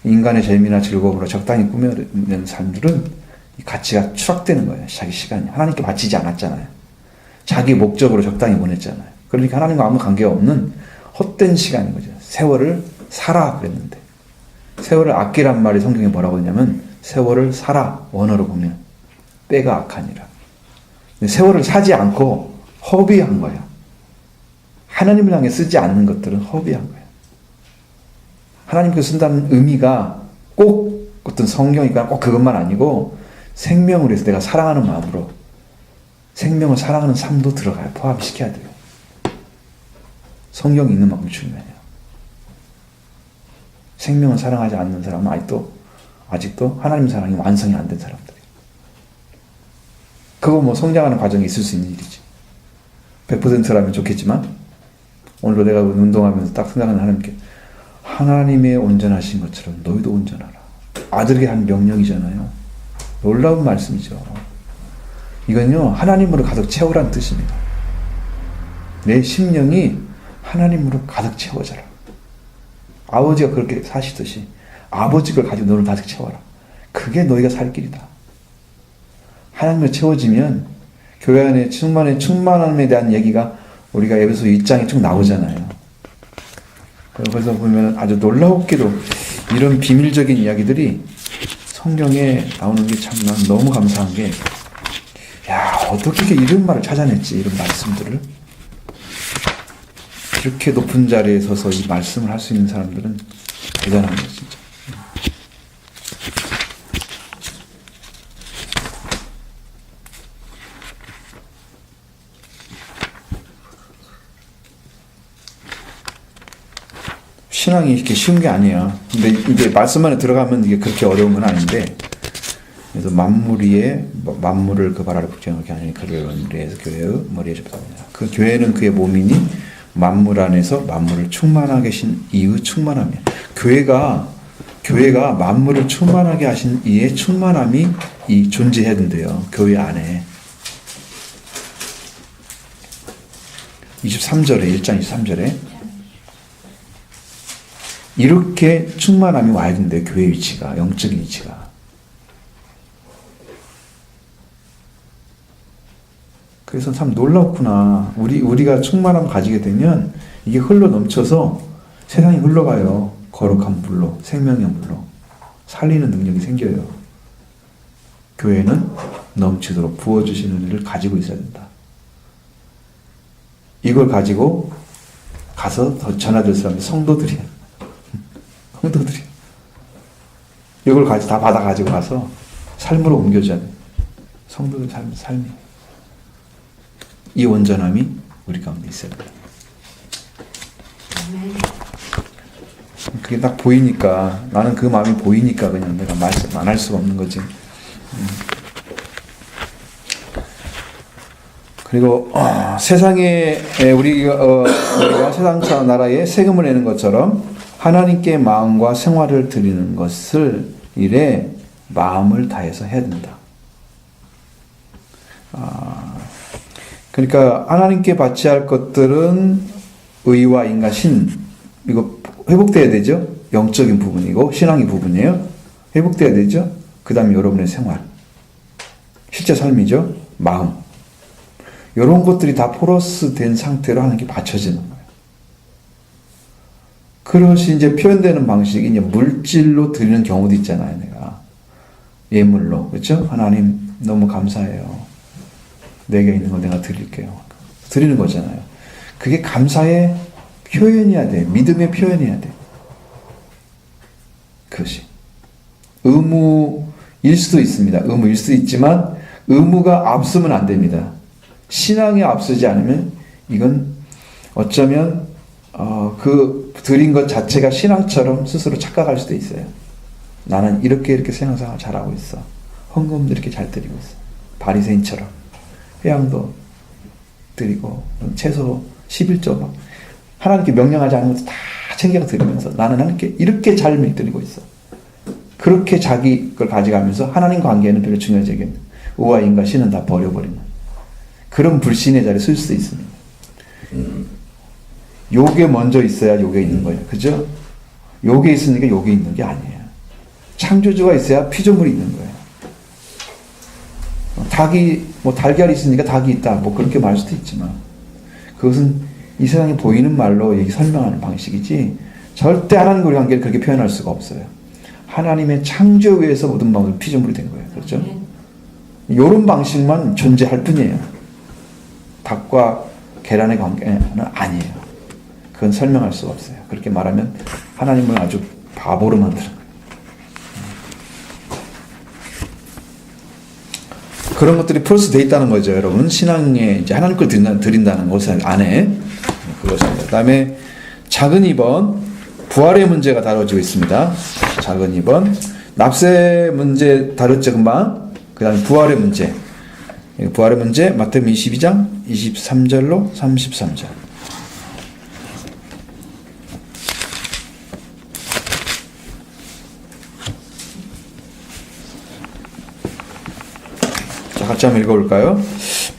인간의 재미나 즐거움으로 적당히 꾸며낸 삶들은 이 가치가 추락되는 거예요. 자기 시간이. 하나님께 바치지 않았잖아요. 자기 목적으로 적당히 보냈잖아요. 그러니까 하나님과 아무 관계가 없는 헛된 시간인 거죠. 세월을 살아 그랬는데. 세월을 아끼란 말이 성경에 뭐라고 했냐면 세월을 살아 원어로 보면 때가 악하니라. 세월을 사지 않고 허비한 거예요. 하나님을 향해 쓰지 않는 것들은 허비한 거예요. 하나님께서 쓴다는 의미가 꼭 어떤 성경이니까 꼭 그것만 아니고 생명을 위해서 내가 사랑하는 마음으로 생명을 사랑하는 삶도 들어가요. 포함시켜야 돼요. 성경이 있는 만큼 중요해요. 생명을 사랑하지 않는 사람은 아직도 하나님 사랑이 완성이 안 된 사람들이에요. 그거 뭐 성장하는 과정이 있을 수 있는 일이지. 100%라면 좋겠지만 오늘도 내가 운동하면서 딱 생각하는 하나님께 하나님의 온전하신 것처럼 너희도 온전하라. 아들에게 한 명령이잖아요. 놀라운 말씀이죠. 이건요 하나님으로 가득 채우라는 뜻입니다. 내 심령이 하나님으로 가득 채워져라. 아버지가 그렇게 사시듯이 아버지 걸 가지고 너를 가득 채워라. 그게 너희가 살 길이다. 하나님으로 채워지면 교회 안에 충만함에 대한 얘기가 우리가 에베소 2장에 쭉 나오잖아요. 그래서 보면 아주 놀라웠게도 이런 비밀적인 이야기들이 성경에 나오는 게 참 난 너무 감사한 게 야 어떻게 이런 말을 찾아냈지 이런 말씀들을 이렇게 높은 자리에 서서 이 말씀을 할 수 있는 사람들은 대단한 거예요 진짜. 신앙이 이렇게 쉬운 게 아니야. 근데 이게 말씀 안에 들어가면 이게 그렇게 어려운 건 아닌데, 그래서 만물을 그 발아래 복종하게 하니 그를 머리에서 교회의 머리에 접합니다. 그 교회는 그의 몸이니 만물 안에서 만물을 충만하게 하신 이의 충만함이야. 교회가 만물을 충만하게 하신 이의 충만함이 존재해야 된대요. 교회 안에. 23절에 1장 23절에 이렇게 충만함이 와야 된대요. 교회 위치가, 영적인 위치가. 그래서 참 놀랍구나. 우리가 충만함 가지게 되면 이게 흘러 넘쳐서 세상이 흘러가요. 거룩한 물로, 생명의 물로. 살리는 능력이 생겨요. 교회는 넘치도록 부어주시는 일을 가지고 있어야 된다. 이걸 가지고 가서 더 전화될 사람들 성도들이야. 이걸 다 받아가지고 가서 삶으로 옮겨줘야 돼. 성도들 삶이. 이 온전함이 우리 가운데 있어야 돼. 그게 딱 보이니까, 나는 그 마음이 보이니까 그냥 내가 말씀 안 할 수가 없는 거지. 그리고 세상에 우리가 세상 나라에 세금을 내는 것처럼 하나님께 마음과 생활을 드리는 것을 일에 마음을 다해서 해야 된다. 그러니까 하나님께 바쳐야 할 것들은 의와 인과 이거 회복돼야 되죠. 영적인 부분이고 신앙의 부분이에요. 회복돼야 되죠. 그 다음에 여러분의 생활. 실제 삶이죠. 마음. 이런 것들이 다 포러스 된 상태로 하나님께 바쳐지는 거예요. 그것이 이제 표현되는 방식이 이제 물질로 드리는 경우도 있잖아요. 내가 예물로, 그렇죠? 하나님 너무 감사해요. 내게 있는 거 내가 드릴게요. 드리는 거잖아요. 그게 감사의 표현이어야 돼. 믿음의 표현이어야 돼. 그것이 의무일 수도 있습니다. 의무일 수도 있지만 의무가 앞서면 안 됩니다. 신앙이 앞서지 않으면 이건 어쩌면 그 드린 것 자체가 신앙처럼 스스로 착각할 수도 있어요. 나는 이렇게 신앙생활 잘하고 있어. 헌금도 이렇게 잘 드리고 있어. 바리새인처럼 회양도 드리고 채소 11조 막 하나님께 명령하지 않은 것도 다 챙겨 드리면서 나는 하나님께 이렇게 잘 드리고 있어. 그렇게 자기 걸 가져가면서 하나님 관계는 별로 중요하지 않겠네. 우아인과 신은 다 버려버리는 그런 불신의 자리에 쓸 수도 있습니다. 요게 먼저 있어야 요게 있는 거예요. 그죠? 요게 있으니까 요게 있는 게 아니에요. 창조주가 있어야 피조물이 있는 거예요. 닭이 달걀이 있으니까 닭이 있다. 그렇게 말할 수도 있지만 그것은 이 세상에 보이는 말로 얘기 설명하는 방식이지 절대 하나님과의 관계를 그렇게 표현할 수가 없어요. 하나님의 창조에 의해서 모든 방식은 피조물이 된 거예요. 그렇죠? 이런 방식만 존재할 뿐이에요. 닭과 계란의 관계는 아니에요. 그건 설명할 수가 없어요. 그렇게 말하면 하나님을 아주 바보로 만드는 거예요. 그런 것들이 플러스 되어 있다는 거죠, 여러분. 신앙에 이제 하나님 걸 드린다는 것 안에 그것입니다. 그다음에 작은 2번 부활의 문제가 다뤄지고 있습니다. 작은 2번 납세 문제 다뤘죠, 금방. 그다음에 부활의 문제. 부활의 문제 마태복음 22장 23절로 33절. 자, 같이 한번 읽어볼까요?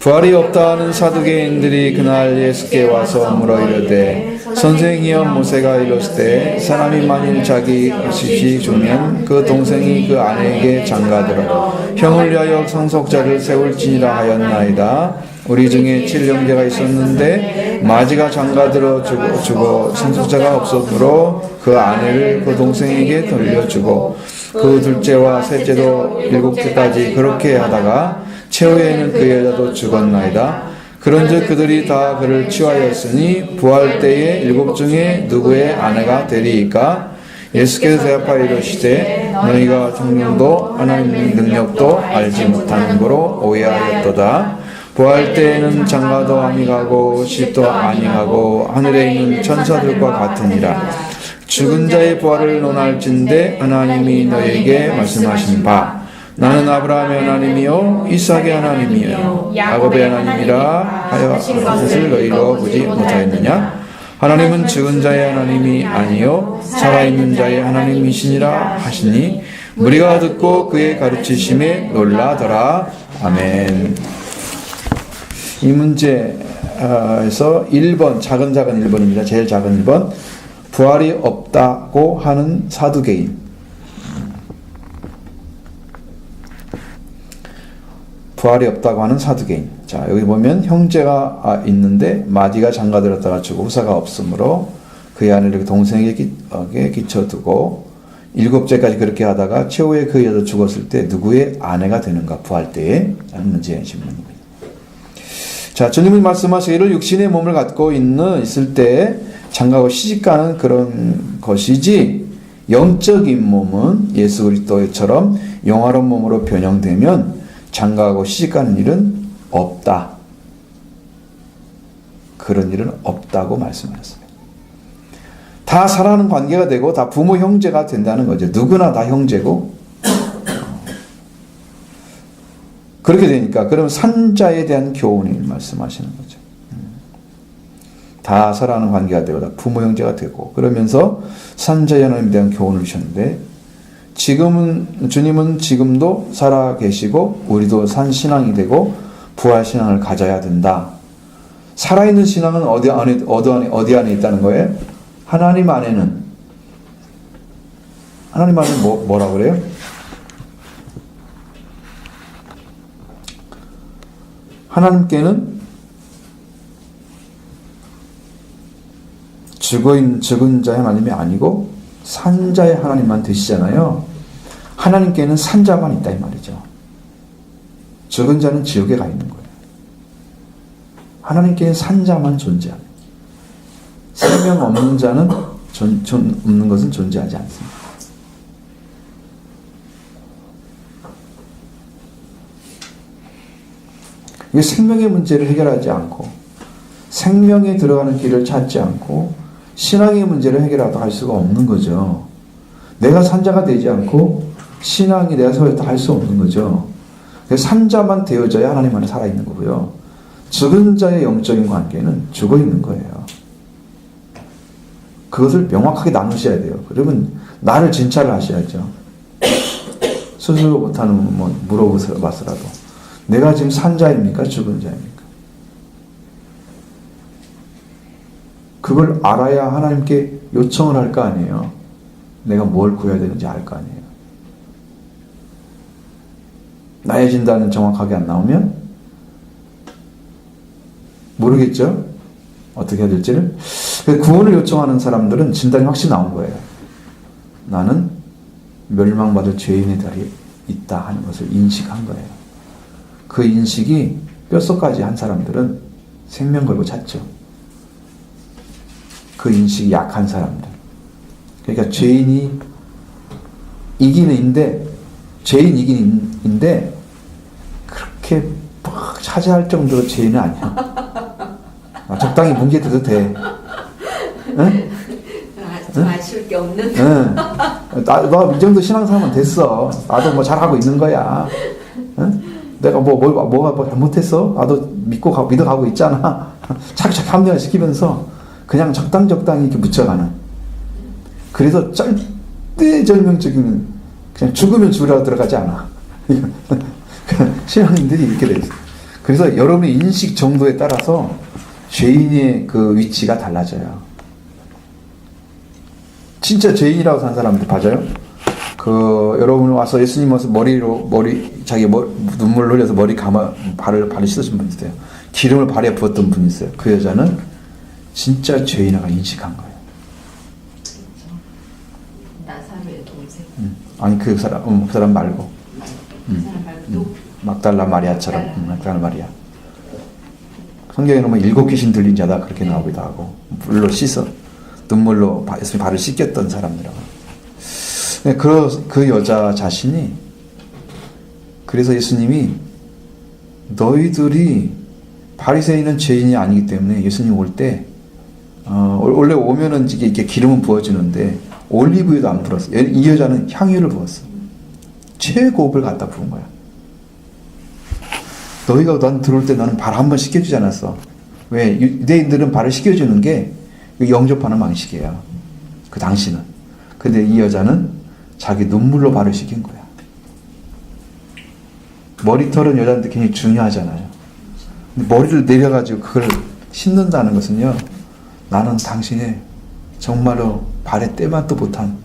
부활이 없다는 사두개인들이 그날 예수께 와서 물어 이르되 선생이여 모세가 이르실 때 사람이 만일 자기 시시 죽으면 그 동생이 그 아내에게 장가들어 형을 위하여 상속자를 세울지니라 하였나이다. 우리 중에 7형제가 있었는데 마지가 장가들어 죽어 상속자가 없었으므로 그 아내를 그 동생에게 돌려주고 그 둘째와 셋째도 7째까지 그렇게 하다가 최후에는 그 여자도 죽었나이다. 그런즉 그들이 다 그를 취하였으니 부활 때에 7 중에 누구의 아내가 되리이까? 예수께서 대답하여 이르시되 너희가 성령도 하나님의 능력도 알지 못하는 거로 오해하였도다. 부활 때에는 장가도 아니하고 시도 아니하고 하늘에 있는 천사들과 같으니라. 죽은 자의 부활을 논할진대 하나님이 너희에게 말씀하신 바 나는 아브라함의 하나님이요 이삭의 하나님이요 야곱의 하나님이라 하여 하신 것을 너희가 보지 못하였느냐? 하나님은 죽은 자의 하나님이 아니요 살아있는 자의 하나님이시니라 하시니 무리가 듣고 그의 가르치심에 놀라더라. 아멘. 이 문제에서 1번 작은 1번입니다. 제일 작은 1번 부활이 없다고 하는 사두개인. 부활이 없다고 하는 사두개인. 자, 여기 보면 형제가 있는데 마디가 장가들었다가 죽고 후사가 없으므로 그의 아내를 동생에게 끼쳐두고 7째까지 그렇게 하다가 최후에 그 여자 죽었을 때 누구의 아내가 되는가 부활 때에 하는 문제의 질문입니다. 자, 주님이 말씀하시기를 육신의 몸을 갖고 있을 때 장가고 시집가는 그런 것이지 영적인 몸은 예수 그리스도처럼 영화로운 몸으로 변형되면 장가하고 시집가는 일은 없다. 그런 일은 없다고 말씀하셨습니다. 다 사랑하는 관계가 되고 다 부모 형제가 된다는 거죠. 누구나 다 형제고 그렇게 되니까 그럼 산자에 대한 교훈을 말씀하시는 거죠. 다 사랑하는 관계가 되고 다 부모 형제가 되고 그러면서 산자의 하나님에 대한 교훈을 주셨는데 주님은 지금도 살아 계시고 우리도 산 신앙이 되고 부활 신앙을 가져야 된다. 살아있는 신앙은 어디 안에 있다는 거예요? 하나님 안에는 뭐라고 그래요? 하나님께는 죽은 자의 하나님이 아니고 산자의 하나님만 되시잖아요. 하나님께는 산자만 있다 이 말이죠. 죽은 자는 지옥에 가 있는 거예요. 하나님께는 산자만 존재합니다. 생명 없는 자는 없는 것은 존재하지 않습니다. 이 생명의 문제를 해결하지 않고 생명에 들어가는 길을 찾지 않고 신앙의 문제를 해결하다 할 수가 없는 거죠. 내가 산자가 되지 않고 신앙이 내가 서였다 할 수 없는 거죠. 그래서 산자만 되어져야 하나님 안에 살아있는 거고요. 죽은 자의 영적인 관계는 죽어 있는 거예요. 그것을 명확하게 나누셔야 돼요. 그러면 나를 진찰을 하셔야죠. 스스로 못하는 뭐 물어보서라도 내가 지금 산자입니까? 죽은 자입니까? 그걸 알아야 하나님께 요청을 할 거 아니에요. 내가 뭘 구해야 되는지 알 거 아니에요. 나의 진단은 정확하게 안 나오면 모르겠죠? 어떻게 해야 될지를. 구원을 요청하는 사람들은 진단이 확실히 나온 거예요. 나는 멸망받을 죄인의 자리에 있다 하는 것을 인식한 거예요. 그 인식이 뼛속까지 한 사람들은 생명 걸고 찾죠. 그 인식이 약한 사람들. 그러니까 죄인이 이긴인데 죄인 이긴인데 그렇게 막 차지할 정도로 죄인은 아니야. 적당히 뭉개도 돼. 응? 좀 아쉬울 게 없는. 응. 너 이 정도 신앙생활만 됐어. 나도 뭐 잘하고 있는 거야. 응? 내가 뭐가 잘못했어? 나도 믿어가고 있잖아. 차근차근 합리화시키면서 그냥 적당히 이렇게 묻혀가는. 그래서 절대절명적인 그냥 죽으면 죽으라고 들어가지 않아. 신앙인들이 이렇게 돼 있어. 그래서 여러분의 인식 정도에 따라서 죄인의 그 위치가 달라져요. 진짜 죄인이라고 사는 사람들 맞아요? 여러분 와서 예수님 와서 자기 눈물 흘려서 발을 씻으신 분 있어요. 기름을 발에 부었던 분이 있어요. 그 여자는 진짜 죄인이라고 인식한 거예요. 나사로의 동생. 아니 그 사람 말고. 그 사람 말고 막달라 마리아처럼. 막달라 마리아. 성경에는 뭐 7 귀신 들린 자다 그렇게 나오기도 하고 물로 씻어 눈물로 예수님 발을 씻겼던 사람이라고. 그 여자 자신이 그래서 예수님이 너희들이 바리새인은 죄인이 아니기 때문에 예수님 올 때 원래 오면은 이렇게 기름은 부어지는데 올리브유도 안 불었어. 이 여자는 향유를 부었어. 최고급을 갖다 부은 거야. 너희가 난 들어올 때 나는 발 한 번 씻겨주지 않았어. 왜? 유대인들은 발을 씻겨주는 게 영접하는 방식이에요. 그 당시는. 근데 이 여자는 자기 눈물로 발을 씻긴 거야. 머리털은 여자한테 굉장히 중요하잖아요. 근데 머리를 내려가지고 그걸 씻는다는 것은요, 나는 당신의 정말로 발에 때만도 못한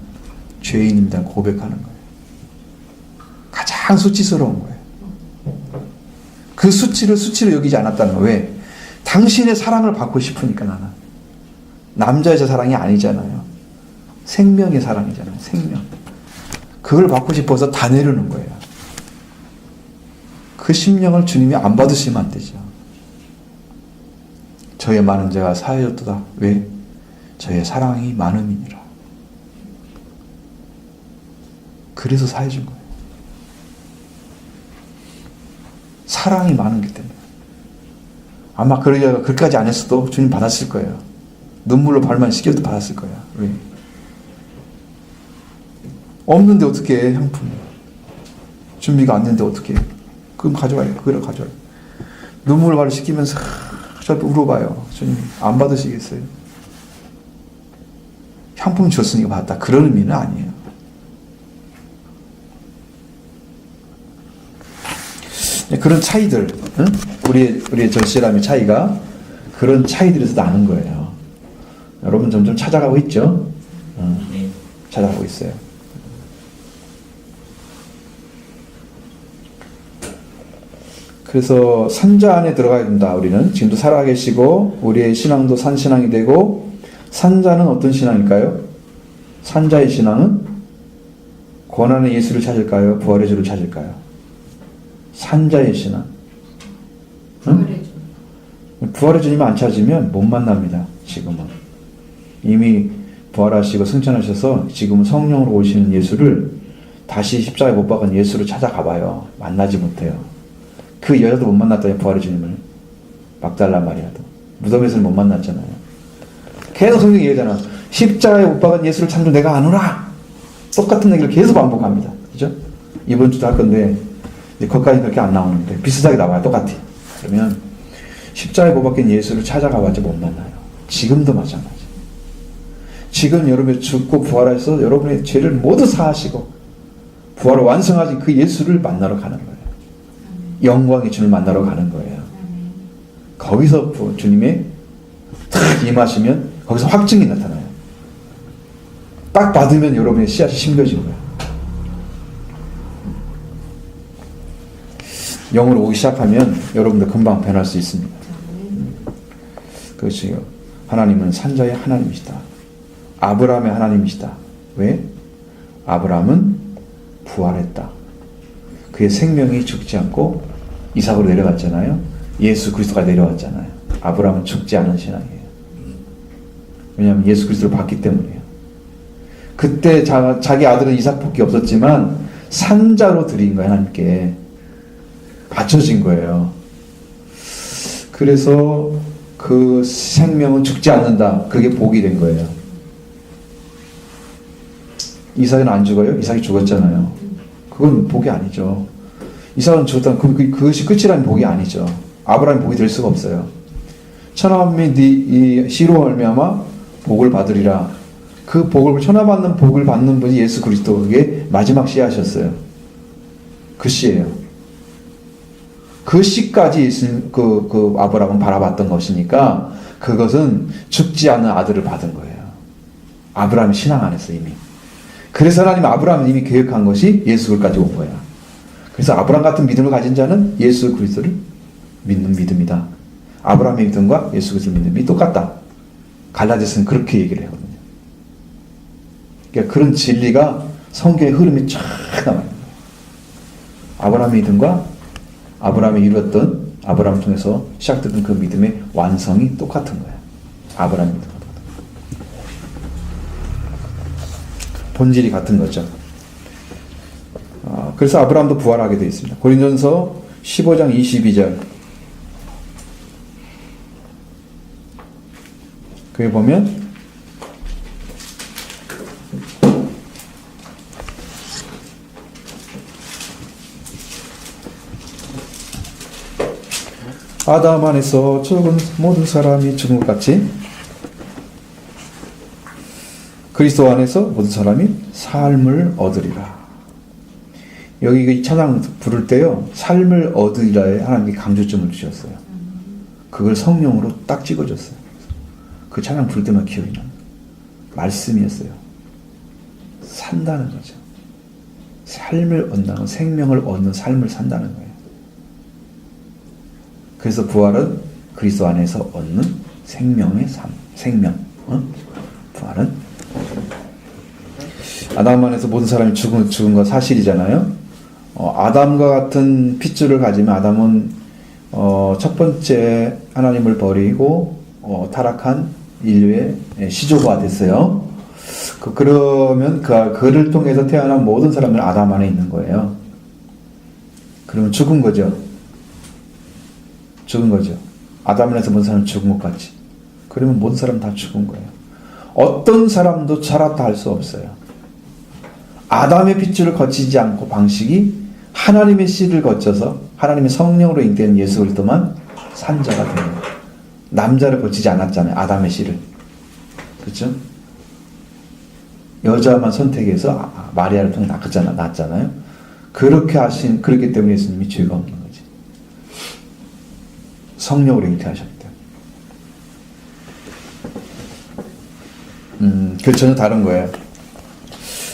죄인입니다. 고백하는 거예요. 가장 수치스러운 거예요. 그 수치를 여기지 않았다는 거예요. 왜? 당신의 사랑을 받고 싶으니까 나는. 남자 여자 사랑이 아니잖아요. 생명의 사랑이잖아요. 생명. 그걸 받고 싶어서 다 내려놓은 거예요. 그 심령을 주님이 안 받으시면 안 되죠. 저의 많은 죄가 사하였도다. 왜? 저의 사랑이 많음이니라. 그래서 사해 준 거예요. 사랑이 많은기 때문에. 아마 그렇게까지 안 했어도 주님 받았을 거예요. 눈물로 발만 씻겨도 받았을 거예요. 왜? 없는데 어떻게 해, 향품. 준비가 안 됐는데 어떻게 해. 그럼 가져와요. 그걸 가져와요. 눈물로 발을 씻기면서 저 울어봐요. 주님 안 받으시겠어요? 향품 줬으니까 받았다. 그런 의미는 아니에요. 그런 차이들, 응? 우리의 절실함의 차이가 그런 차이들에서 나는 거예요. 여러분 점점 찾아가고 있죠? 찾아가고 있어요. 그래서 산자 안에 들어가야 된다. 우리는 지금도 살아계시고 우리의 신앙도 산신앙이 되고, 산자는 어떤 신앙일까요? 산자의 신앙은 고난의 예수를 찾을까요? 부활의 주를 찾을까요? 산자의 신앙. 응? 부활의 주님을 안 찾으면 못 만납니다. 지금은 이미 부활하시고 승천하셔서 지금은 성령으로 오시는 예수를, 다시 십자가에 못 박은 예수를 찾아가봐요. 만나지 못해요. 그 여자도 못 만났다니, 부활의 주님을. 막달라 마리아도 무덤에서는 못 만났잖아요. 계속 성경이 얘기하잖아. 십자가에 못 박은 예수를 찾는 내가 아노라. 똑같은 얘기를 계속 반복합니다. 그죠? 이번 주도 할 건데 이제 거기까지 그렇게 안 나오는데 비슷하게 나와요. 똑같아. 그러면 십자가에 못 박힌 예수를 찾아가봤자 못 만나요. 지금도 마찬가지. 지금 여러분이 죽고 부활해서 여러분의 죄를 모두 사하시고 부활을 완성하신 그 예수를 만나러 가는 거예요. 영광의 주를 만나러 가는 거예요. 거기서 주님의 탁 임하시면 거기서 확증이 나타나요. 딱 받으면 여러분의 씨앗이 심겨진 거예요. 영으로 오기 시작하면 여러분도 금방 변할 수 있습니다. 그것이요. 하나님은 산자의 하나님이시다. 아브라함의 하나님이시다. 왜? 아브라함은 부활했다. 그의 생명이 죽지 않고 이삭으로 내려갔잖아요. 예수 그리스도가 내려왔잖아요. 아브라함은 죽지 않은 신앙이에요. 왜냐하면 예수 그리스도를 봤기 때문이에요. 그때 자기 아들은 이삭밖에 없었지만 산자로 드린 거예요. 하나님께 바쳐진 거예요. 그래서 그 생명은 죽지 않는다. 그게 복이 된 거예요. 이삭은 안 죽어요? 이삭이 죽었잖아요. 그건 복이 아니죠. 이삭은 죽었다면 그것이 끝이라는 복이 아니죠. 아브라함이 복이 될 수가 없어요. 천하만민이 이 씨로 말미암아 복을 받으리라. 그 복을, 천하받는 복을 받는 분이 예수 그리스도, 그게 마지막 씨하셨어요. 그 씨예요. 그 씨까지 예수님, 아브라함은 바라봤던 것이니까 그것은 죽지 않는 아들을 받은 거예요. 아브라함이 신앙 안에서 이미. 그래서 하나님 아브라함은 이미 계획한 것이 예수 그리스도까지 온 거야. 그래서 아브라함 같은 믿음을 가진 자는 예수 그리스도를 믿는 믿음이다. 아브라함의 믿음과 예수 그리스도의 믿음이 똑같다. 갈라디아서는 그렇게 얘기를 하거든요. 그러니까 그런 진리가 성경의 흐름이 쫙 나와요. 아브라함의 믿음과 아브라함이 이루었던, 아브라함을 통해서 시작됐던 그 믿음의 완성이 똑같은 거예요. 아브라함의 믿음. 본질이 같은 거죠. 그래서 아브라함도 부활하게 되어 있습니다. 고린도전서 15장 22절. 그에 보면 아담 안에서 죽은 모든 사람이 죽은 것 같이 그리스도 안에서 모든 사람이 삶을 얻으리라. 여기 이 찬양 부를 때요, 삶을 얻으리라에 하나님이 강조점을 주셨어요. 그걸 성령으로 딱 찍어줬어요. 그 찬양 부를 때만 기억이 나요. 말씀이었어요. 산다는 거죠. 삶을 얻는, 생명을 얻는 삶을 산다는 거예요. 그래서 부활은 그리스도 안에서 얻는 생명의 삶, 생명. 부활은 아담 안에서 모든 사람이 죽은 거 사실이잖아요. 아담과 같은 핏줄을 가지면 아담은 첫 번째 하나님을 버리고 타락한 인류의 시조가 됐어요. 그러면 그를 통해서 태어난 모든 사람들은 아담 안에 있는 거예요. 그러면 죽은 거죠. 죽은 거죠. 아담 안에서 모든 사람은 죽은 것 같지. 그러면 모든 사람은 다 죽은 거예요. 어떤 사람도 살았다 할 수 없어요. 아담의 핏줄을 거치지 않고 방식이 하나님의 씨를 거쳐서 하나님의 성령으로 인된 예수 그리스도만 산자가 되는 거예요. 남자를 거치지 않았잖아요. 아담의 씨를. 그렇죠? 여자만 선택해서 마리아를 통해 낳았잖아요. 그렇기 때문에 예수님이 죄가 없는 거지. 성령으로 잉태하셨기 때문에. 그 전혀 다른 거예요.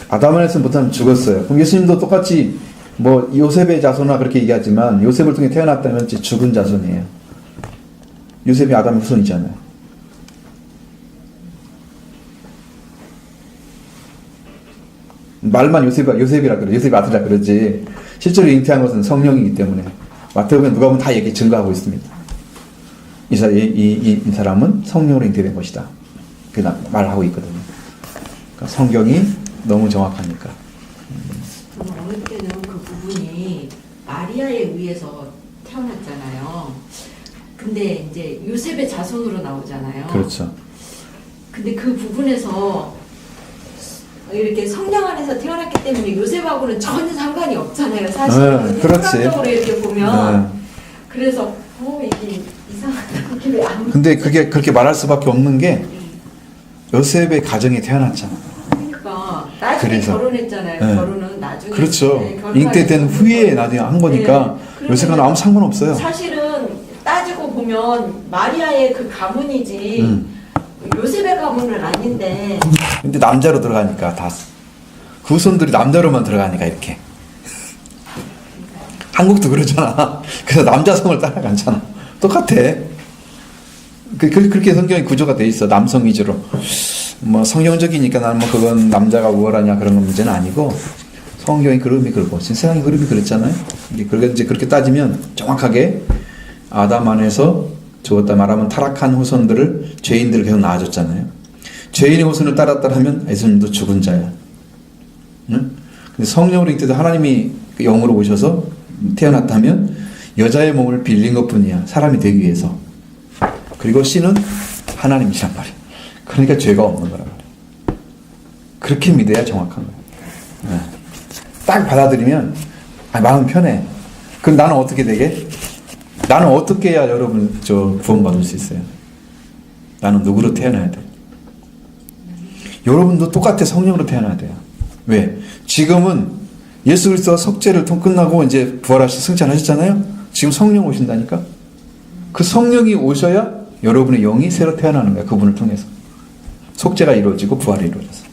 아담 안에서 못하면 죽었어요. 그럼 예수님도 똑같이 뭐 요셉의 자손이나 그렇게 얘기하지만 요셉을 통해 태어났다면 죽은 자손이에요. 요셉이 아담의 후손이잖아요. 말만 요셉이라 그래. 요셉이 아들이라 그러지. 실제로 잉태한 것은 성령이기 때문에. 마태복음에 누가 보면 다 얘기 증거하고 있습니다. 이 사람은 성령으로 잉태된 것이다. 그 말하고 있거든요. 그러니까 성경이 너무 정확하니까. 어느 때는 그 부분이 마리아에 의해서 태어났잖아요. 근데 이제 요셉의 자손으로 나오잖아요. 그렇죠. 근데 그 부분에서 이렇게 성령 안에서 태어났기 때문에 요셉하고는 전혀 상관이 없잖아요. 사실은 그렇지. 생각적으로 이렇게 보면 네. 그래서 이게 이상하다. 이게 왜 안? 근데 그게 그렇게 말할 수밖에 없는 게 요셉의 가정에 태어났잖아. 그러니까 나중에 그래서. 결혼했잖아요. 네. 결혼은 나중에. 그렇죠. 네, 결혼하기 잉태된 후에 나중에 한 거니까 네. 요셉과는 아무 상관없어요. 사실은 따지고 보면 마리아의 그 가문이지 요셉의 가문은 아닌데. 근데 남자로 들어가니까 다 그 후손들이 남자로만 들어가니까 이렇게. 한국도 그러잖아. 그래서 남자 성을 따라가잖아. 똑같아. 그렇게 성경의 구조가 돼 있어. 남성 위주로. 뭐 성경적이니까 나는 뭐 그건 남자가 우월하냐 그런 건 문제는 아니고 성경의 흐름이 그렇고 세상의 흐름이 그랬잖아요. 이제 그렇게 따지면 정확하게 아담 안에서 죽었다 말하면 타락한 후손들을 죄인들을 계속 낳아줬잖아요. 죄인의 후손을 따랐다면 예수님도 죽은 자야. 응? 근데 성령으로 잉태도 하나님이 영으로 오셔서 태어났다면 여자의 몸을 빌린 것뿐이야. 사람이 되기 위해서. 그리고 씨는 하나님이란 말이야. 그러니까 죄가 없는 거란 말이야. 그렇게 믿어야 정확한 거야. 네. 딱 받아들이면 마음 편해. 그럼 나는 어떻게 되게? 나는 어떻게 해야 여러분 구원받을 수 있어요? 나는 누구로 태어나야 돼? 여러분도 똑같아. 성령으로 태어나야 돼요. 왜? 지금은 예수 그리스도가 속죄를 끝나고 이제 부활하셔서 승천하셨잖아요. 지금 성령 오신다니까. 그 성령이 오셔야 여러분의 영이 새로 태어나는 거야. 그분을 통해서. 속죄가 이루어지고 부활이 이루어졌어.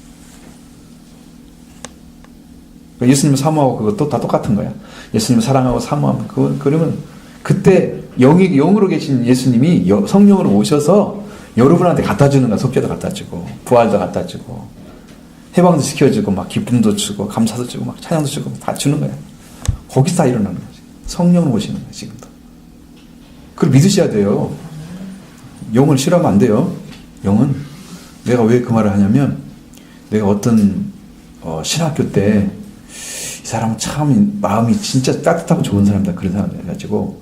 예수님을 사모하고 그것도 다 똑같은 거야. 예수님을 사랑하고 사모하면 그러면 그때 영으로 계신 예수님이 성령으로 오셔서 여러분한테 갖다 주는 거야. 속죄도 갖다 주고 부활도 갖다 주고 해방도 시켜주고 막 기쁨도 주고 감사도 주고 막 찬양도 주고 다 주는 거야. 거기서 다 일어나는 거지. 성령으로 오시는 거야. 지금도. 그걸 믿으셔야 돼요. 영을 싫어하면 안 돼요. 영은 내가 왜 그 말을 하냐면 내가 어떤 신학교 때 이 사람은 참 마음이 진짜 따뜻하고 좋은 사람이다. 그런 사람 해가지고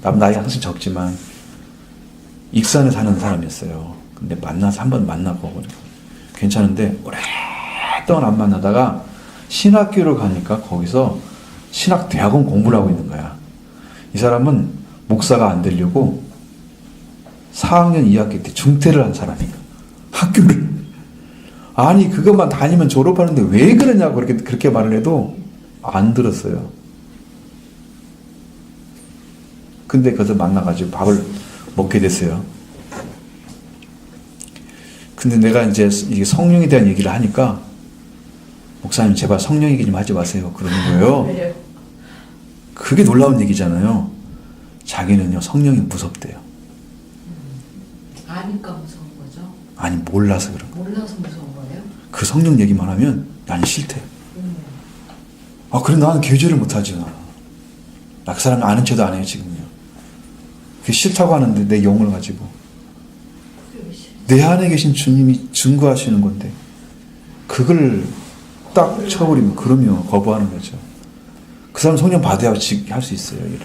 나이 항상 적지만 익산에 사는 사람이었어요. 근데 한 번 만나고 괜찮은데 오랫동안 안 만나다가 신학교를 가니까 거기서 신학대학원 공부를 하고 있는 거야. 이 사람은 목사가 안 되려고 4학년 2학기 때 중퇴를 한 사람이에요. 학교를. 아니 그것만 다니면 졸업하는데 왜 그러냐고 그렇게 말을 해도 안 들었어요. 근데 거기서 만나가지고 밥을 먹게 됐어요. 근데 내가 이제 이게 성령에 대한 얘기를 하니까 목사님 제발 성령 얘기 좀 하지 마세요. 그러는 거예요. 그게 놀라운 얘기잖아요. 자기는요 성령이 무섭대요. 아니까 무서운 거죠? 아니 몰라서 그런 거예요. 몰라서 무서운 거예요? 그 성령 얘기만 하면 난 싫대. 아 그래 나는 교제를 못하지. 나 그 사람 아는 척도 안 해요 지금요. 그게 싫다고 하는데 내 영을 가지고 내 안에 계신 주님이 증거하시는 건데 그걸 딱 쳐버리면 그러면 거부하는 거죠. 그 사람 성령 받아야 할 수 있어요. 일을.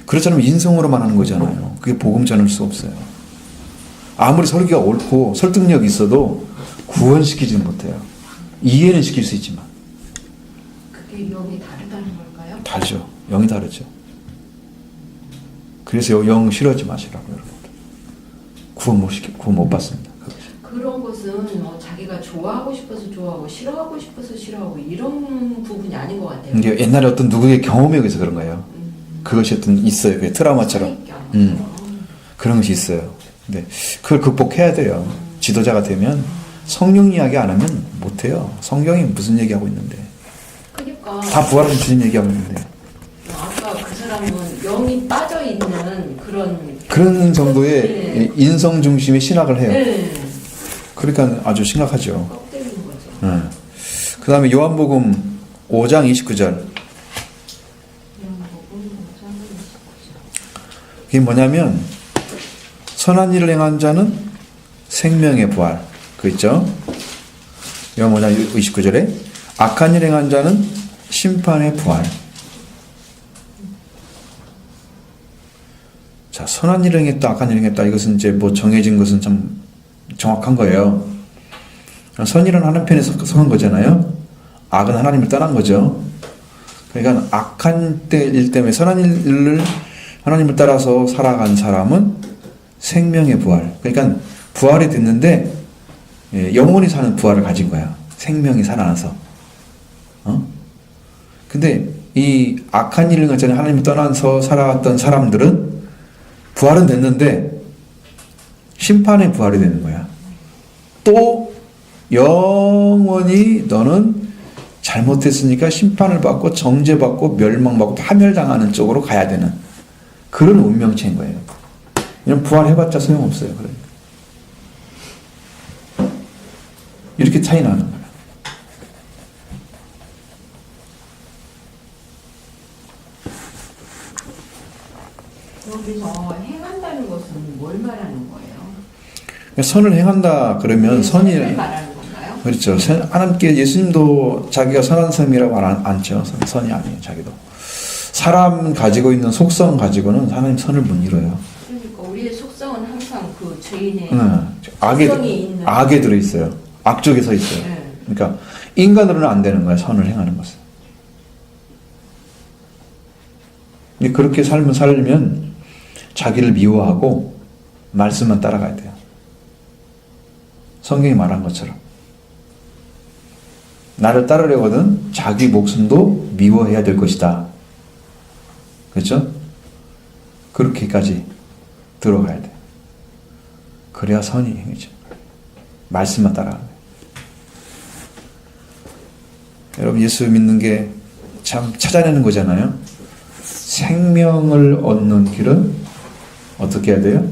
그렇잖아요. 인성으로만 하는 거잖아요. 그게 복음 전할 수 없어요. 아무리 설교가 옳고 설득력이 있어도 구원시키지는 못해요. 이해는 시킬 수 있지만. 그게 영이 다르다는 걸까요? 다르죠. 영이 다르죠. 그래서 영 싫어하지 마시라고요. 구원 못 받습니다. 그런 것은 자기가 좋아하고 싶어서 좋아하고 싫어하고 싶어서 싫어하고 이런 부분이 아닌 것 같아요. 이게 옛날에 어떤 누구의 경험에 의해서 그런 거예요. 그것이 있어요. 그게 트라우마처럼. 그런 것이 있어요. 근데 그걸 극복해야 돼요. 지도자가 되면 성령 이야기 안 하면 못해요. 성경이 무슨 얘기하고 있는데. 그러니까 다 부활하는 주님 얘기하고 있는데. 아까 그 사람은 영이 빠져 있는 그런 정도의 네. 인성 중심의 신학을 해요. 네. 그러니까 아주 심각하죠. 꺾이는 거죠. 네. 그 다음에 요한복음 5장 29절. 그게 뭐냐면, 선한 일을 행한 자는 생명의 부활. 그 있죠? 요한 5장 29절에 악한 일을 행한 자는 심판의 부활. 자, 선한 일을 행했다, 악한 일을 행했다. 이것은 이제 뭐 정해진 것은 참 정확한 거예요. 선일은 하나님 편에 서는 거잖아요. 악은 하나님을 떠난 거죠. 그러니까 악한 일 때문에 선한 일을 하나님을 따라서 살아간 사람은 생명의 부활. 그러니까 부활이 됐는데 영원히 사는 부활을 가진 거야. 생명이 살아나서. 근데 이 악한 일을 가지고 하나님을 떠나서 살아갔던 사람들은 부활은 됐는데 심판의 부활이 되는 거야. 또 영원히 너는 잘못했으니까 심판을 받고 정죄받고 멸망받고 파멸당하는 쪽으로 가야 되는 그런 운명체인 거예요. 이런 부활해봤자 소용없어요. 그러니까. 이렇게 차이 나는 거예요. 여기서 행한다는 것은 뭘 말하는 거예요? 선을 행한다 그러면 선이 말하는 건가요? 그렇죠. 하나님께 예수님도 자기가 선한 사람이라고 안 안죠. 선이 아니에요. 자기도 사람 가지고 있는 속성 가지고는 하나님 선을 못 이뤄요. 그러니까 우리의 속성은 항상 그 죄인의 악에 악에 들어 있어요. 악 쪽에 서 있어요. 네. 그러니까 인간으로는 안 되는 거야. 선을 행하는 것은. 그렇게 삶을 살면 자기를 미워하고 말씀만 따라가야 돼요. 성경이 말한 것처럼. 나를 따르려거든 자기 목숨도 미워해야 될 것이다. 그렇죠? 그렇게까지 들어가야 돼요. 그래야 선이 행해져. 말씀만 따라가는 거예요. 여러분 예수 믿는 게 참 찾아내는 거잖아요. 생명을 얻는 길은 어떻게 해야 돼요?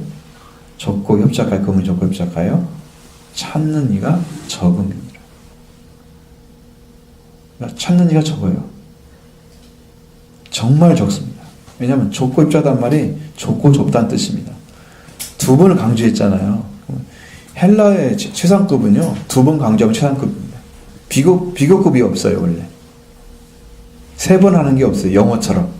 적고 협착하여 금은 적고 협착하여 찾는 이가 적음입니다. 그러니까 찾는 이가 적어요. 정말 적습니다. 왜냐하면 좁고 협착하다는 말이 좁고 좁다는 뜻입니다. 두 번을 강조했잖아요. 헬라의 최상급은요, 두 번 강조하면 최상급입니다. 비교급이 없어요, 원래. 세 번 하는 게 없어요, 영어처럼.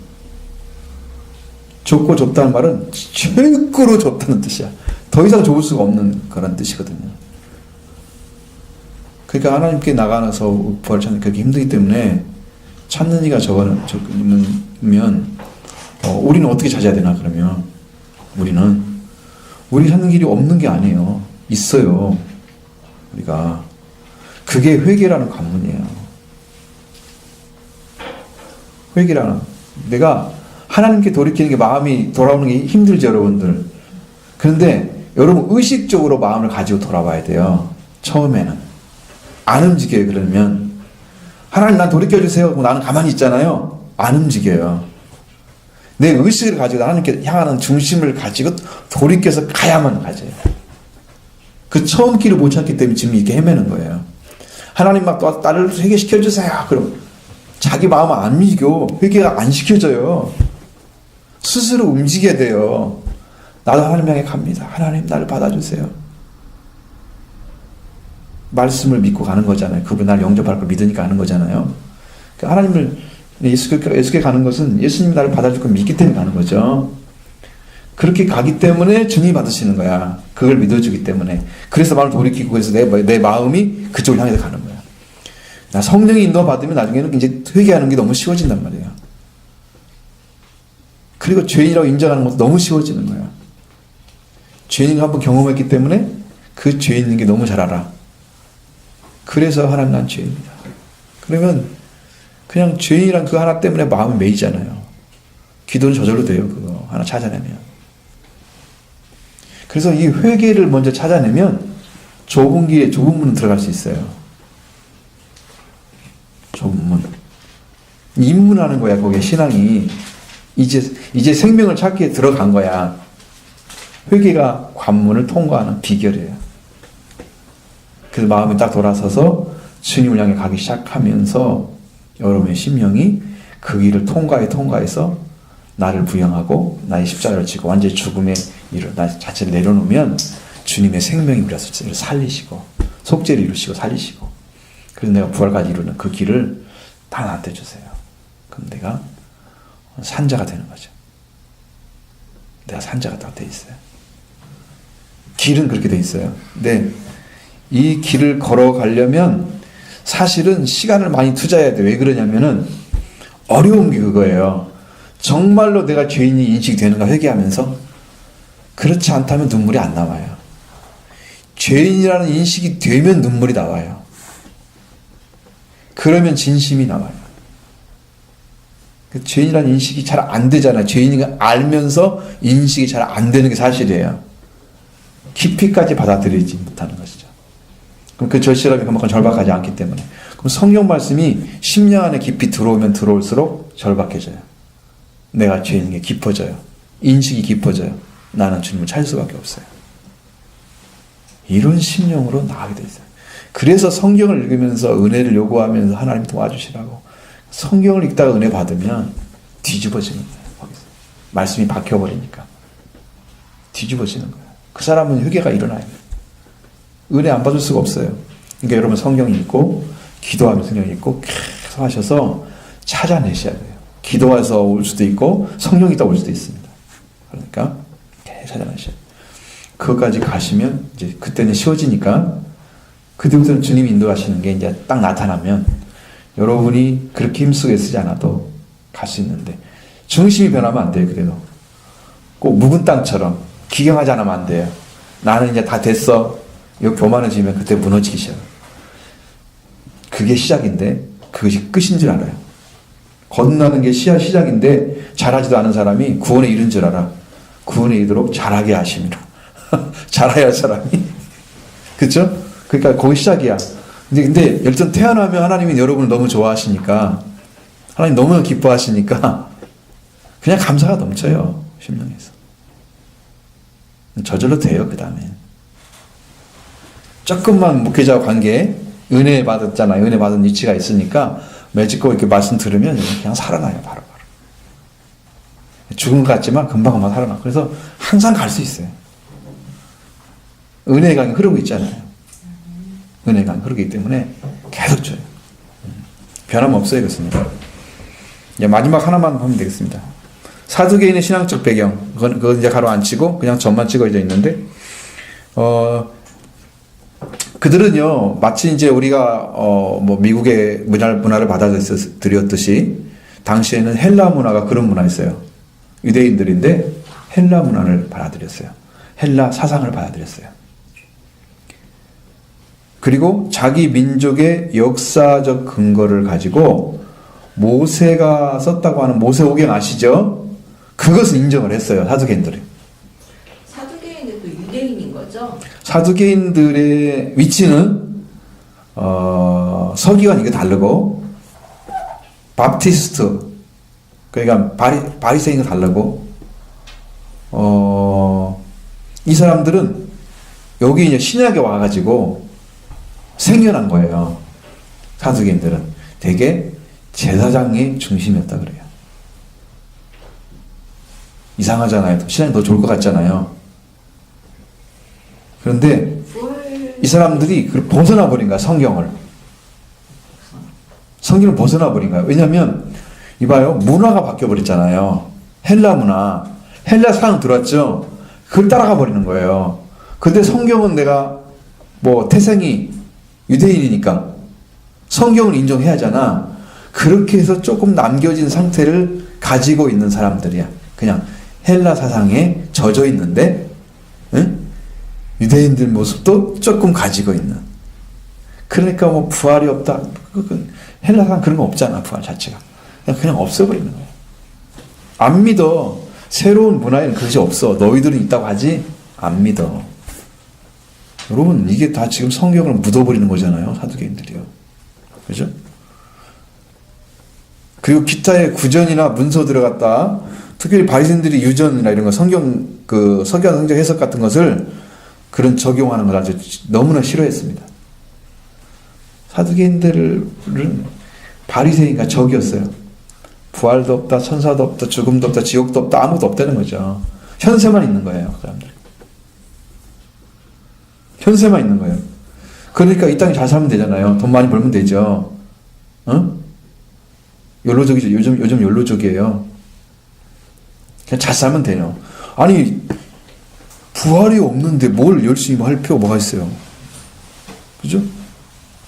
좁고 좁다는 말은 최고로 좁다는 뜻이야. 더 이상 좁을 수가 없는 그런 뜻이거든요. 그러니까 하나님께 나가서 부활을 찾는 게 그렇게 힘들기 때문에 찾는 이가 적으면 우리는 어떻게 찾아야 되나 그러면 우리 찾는 길이 없는 게 아니에요. 있어요. 우리가 그게 회개라는 관문이에요. 회개라는 내가 하나님께 돌이키는 게 마음이 돌아오는 게 힘들죠, 여러분들. 그런데 여러분 의식적으로 마음을 가지고 돌아와야 돼요. 처음에는 안 움직여요. 그러면 하나님 난 돌이켜주세요. 나는 가만히 있잖아요. 안 움직여요. 내 의식을 가지고 하나님께 향하는 중심을 가지고 돌이켜서 가야만 가져요. 그 처음 길을 못 찾기 때문에 지금 이렇게 헤매는 거예요. 하나님 막 나를 회개시켜주세요. 그럼 자기 마음을 안 움직여. 회개가 안 시켜져요. 스스로 움직여야 돼요. 나도 하나님 향해 갑니다. 하나님 나를 받아주세요. 말씀을 믿고 가는 거잖아요. 그분 나를 영접할 걸 믿으니까 가는 거잖아요. 그러니까 하나님을 예수께 가는 것은 예수님이 나를 받아줄 걸 믿기 때문에 가는 거죠. 그렇게 가기 때문에 주님이 받으시는 거야. 그걸 믿어주기 때문에. 그래서 마음을 돌이키고 그래서 내 마음이 그쪽을 향해서 가는 거야. 나 성령이 인도 받으면 나중에는 이제 회개하는 게 너무 쉬워진단 말이에요. 그리고 죄인이라고 인정하는 것도 너무 쉬워지는 거야. 죄인을 한번 경험했기 때문에 그 죄인인 게 너무 잘 알아. 그래서 하나님 난 죄인이다. 그러면 그냥 죄인이란 그 하나 때문에 마음이 메이잖아요. 기도는 저절로 돼요. 그거 하나 찾아내면. 그래서 이 회개를 먼저 찾아내면 좁은 길에 좁은 문으로 들어갈 수 있어요. 좁은 문. 입문하는 거야. 거기에 신앙이 이제 생명을 찾기에 들어간 거야. 회개가 관문을 통과하는 비결이에요. 그래서 마음이 딱 돌아서서 주님을 향해 가기 시작하면서 여러분의 심령이 그 길을 통과해서 나를 부양하고 나의 십자가를 지고 완전히 죽음의 일을 나 자체를 내려놓으면 주님의 생명이 우리를 살리시고 속죄를 이루시고 살리시고 그래서 내가 부활까지 이루는 그 길을 다 나한테 주세요. 그럼 내가 산자가 되는 거죠. 내가 산자가 다 돼 있어요. 길은 그렇게 돼 있어요. 근데 이 길을 걸어가려면 사실은 시간을 많이 투자해야 돼. 왜 그러냐면은 어려운 게 그거예요. 정말로 내가 죄인이 인식되는가 회개하면서 그렇지 않다면 눈물이 안 나와요. 죄인이라는 인식이 되면 눈물이 나와요. 그러면 진심이 나와요. 죄인이라는 인식이 잘 안 되잖아요. 죄인인 걸 알면서 인식이 잘 안 되는 게 사실이에요. 깊이까지 받아들이지 못하는 것이죠. 그럼 그 절실함이 그만큼 절박하지 않기 때문에. 그럼 성경 말씀이 심령 안에 깊이 들어오면 들어올수록 절박해져요. 내가 죄인인 게 깊어져요. 인식이 깊어져요. 나는 주님을 찾을 수밖에 없어요. 이런 심령으로 나가게 돼 있어요. 그래서 성경을 읽으면서 은혜를 요구하면서 하나님 도와주시라고. 성경을 읽다가 은혜 받으면 뒤집어지는 거예요. 말씀이 박혀버리니까. 뒤집어지는 거예요. 그 사람은 회개가 일어나요. 은혜 안 받을 수가 없어요. 그러니까 여러분 성경 읽고 기도하면 성경 읽고 계속 하셔서 찾아내셔야 돼요. 기도해서 올 수도 있고 성경 읽다 올 수도 있습니다. 그러니까 계속 찾아내셔야 돼요. 그것까지 가시면 이제 그때는 쉬워지니까 그때부터는 주님이 인도하시는 게 이제 딱 나타나면 여러분이 그렇게 힘쓰게 쓰지 않아도 갈 수 있는데 중심이 변하면 안 돼요. 그래도 꼭 묵은 땅처럼 기경하지 않으면 안 돼요. 나는 이제 다 됐어. 이거 교만해지면 그때 무너지기 시작해요. 그게 시작인데 그것이 끝인 줄 알아요. 거듭나는 게 시작인데 잘하지도 않은 사람이 구원에 이른 줄 알아. 구원에 이르도록 잘하게 하심이라. 잘해야 할 사람이. 그렇죠? 그러니까 거기 시작이야. 근데 일단 태어나면 하나님이 여러분을 너무 좋아하시니까 하나님 너무 기뻐하시니까 그냥 감사가 넘쳐요. 심령에서. 저절로 돼요. 그 다음에 조금만 목회자와 관계 은혜 받았잖아요. 은혜 받은 위치가 있으니까 매직고 이렇게 말씀 들으면 그냥 살아나요. 바로. 죽은 것 같지만 금방 살아나. 그래서 항상 갈 수 있어요. 은혜의 강이 흐르고 있잖아요. 은혜의 강이 흐르기 때문에 계속 줘요. 변함없어요. 그렇습니다. 이제 마지막 하나만 하면 되겠습니다. 사두개인의 신앙적 배경. 그건 이제 가로 안 치고 그냥 점만 찍어져 있는데, 그들은요, 마치 이제 우리가, 미국의 문화를 받아들였듯이, 당시에는 헬라 문화가 그런 문화였어요. 유대인들인데, 헬라 문화를 받아들였어요. 헬라 사상을 받아들였어요. 그리고 자기 민족의 역사적 근거를 가지고 모세가 썼다고 하는 모세오경 아시죠? 그것을 인정을 했어요. 사두개인들이. 사두개인들도 유대인인 거죠? 사두개인들의 위치는 서기관 이게 다르고 밥티스트 그러니까 바리새인과 다르고 이 사람들은 여기 이제 신약에 와가지고 생겨난 거예요. 사두개인들은 되게 제사장의 중심이었다 그래요. 이상하잖아요. 신앙이 더 좋을 것 같잖아요. 그런데 이 사람들이 벗어나 버린 거야. 성경을 벗어나 버린 거야. 왜냐하면 이봐요. 문화가 바뀌어 버렸잖아요. 헬라 문화, 헬라 사상 들었죠. 그걸 따라가 버리는 거예요. 근데 성경은 내가 태생이 유대인이니까 성경을 인정해야 하잖아. 그렇게 해서 조금 남겨진 상태를 가지고 있는 사람들이야. 그냥 헬라 사상에 젖어 있는데, 응? 유대인들 모습도 조금 가지고 있는. 그러니까 부활이 없다. 헬라 사상 그런 거 없잖아. 부활 자체가. 그냥 없어버리는 거야. 안 믿어. 새로운 문화에는 그것이 없어. 너희들은 있다고 하지? 안 믿어. 여러분, 이게 다 지금 성경을 묻어버리는 거잖아요. 사두개인들이요. 그죠? 그리고 기타의 구전이나 문서 들어갔다. 특별히 바리새인들이 유전이나 이런 거 성경 성경 해석 같은 것을 그런 적용하는 걸 아주 너무나 싫어했습니다. 사두개인들은 바리새인과 적이었어요. 부활도 없다, 천사도 없다, 죽음도 없다, 지옥도 없다, 아무도 없다는 거죠. 현세만 있는 거예요, 그 사람들. 현세만 있는 거예요. 그러니까 이 땅에 잘 살면 되잖아요. 돈 많이 벌면 되죠. 욜로족이죠. 요즘 욜로족이에요. 그냥 잘 살면 돼요. 아니, 부활이 없는데 뭘 열심히 할 필요가 뭐가 있어요. 그죠?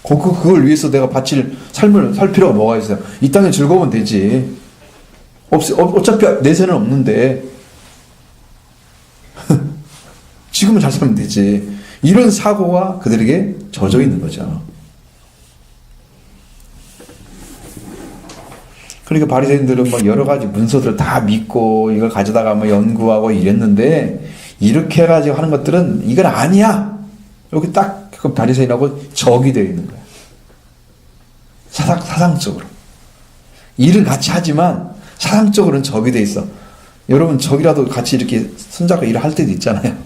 그걸 위해서 내가 바칠 삶을 살 필요가 뭐가 있어요. 이 땅에 즐거우면 되지. 어차피 내세는 없는데. 지금은 잘 살면 되지. 이런 사고가 그들에게 젖어 있는 거죠. 그러니까 바리새인들은 막 여러 가지 문서들을 다 믿고 이걸 가져다가 뭐 연구하고 이랬는데, 이렇게 해가지고 하는 것들은 이건 아니야. 이렇게 딱 그 바리새인하고 적이 되어 있는 거야. 사상적으로. 일은 같이 하지만 사상적으로는 적이 되어 있어. 여러분 적이라도 같이 이렇게 손잡고 일을 할 때도 있잖아요.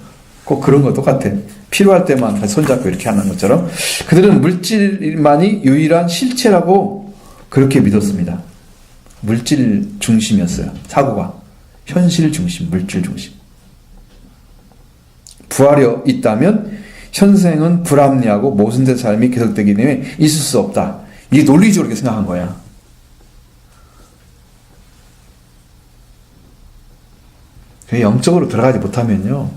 꼭 그런 거 똑같아. 필요할 때만 같이 손잡고 이렇게 하는 것처럼 그들은 물질만이 유일한 실체라고 그렇게 믿었습니다. 물질 중심이었어요. 사고가. 현실 중심, 물질 중심. 부활이 있다면 현생은 불합리하고 모순된 삶이 계속되기 때문에 있을 수 없다. 이게 논리적으로 이렇게 생각한 거야. 영적으로 들어가지 못하면요.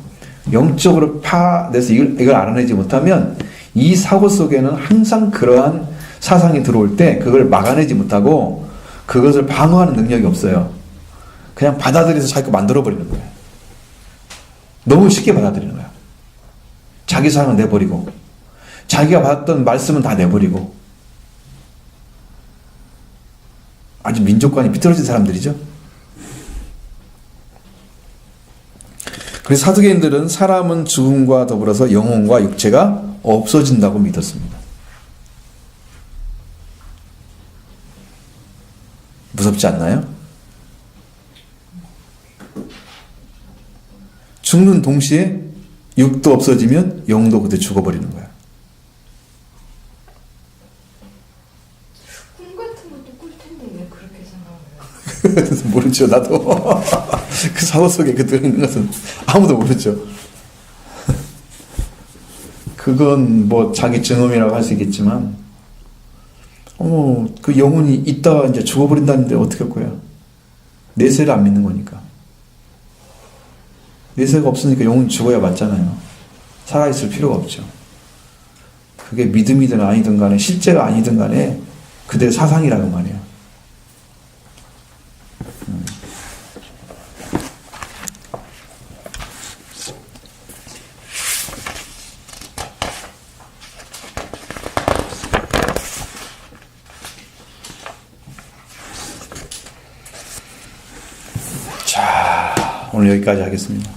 영적으로 파내서 이걸 알아내지 못하면 이 사고 속에는 항상 그러한 사상이 들어올 때 그걸 막아내지 못하고 그것을 방어하는 능력이 없어요. 그냥 받아들여서 자기 거 만들어버리는 거예요. 너무 쉽게 받아들이는 거예요. 자기 사상을 내버리고 자기가 받았던 말씀은 다 내버리고 아주 민족관이 비틀어진 사람들이죠. 그래서 사두개인들은 사람은 죽음과 더불어서 영혼과 육체가 없어진다고 믿었습니다. 무섭지 않나요? 죽는 동시에 육도 없어지면 영도 그때 죽어버리는 거야. 꿈 같은 것도 꿀 텐데 왜 그렇게 생각해요? 모르죠, 나도. 그 사고 속에 그 들어있는 것은 아무도 모르죠. 그건 뭐 자기 증험이라고 할 수 있겠지만, 그 영혼이 있다가 이제 죽어버린다는데 어떻게 할 거야? 내세를 안 믿는 거니까. 내세가 없으니까 영혼이 죽어야 맞잖아요. 살아있을 필요가 없죠. 그게 믿음이든 아니든 간에 실제가 아니든 간에 그들의 사상이라는 말이에요. 자, 오늘 여기까지 하겠습니다.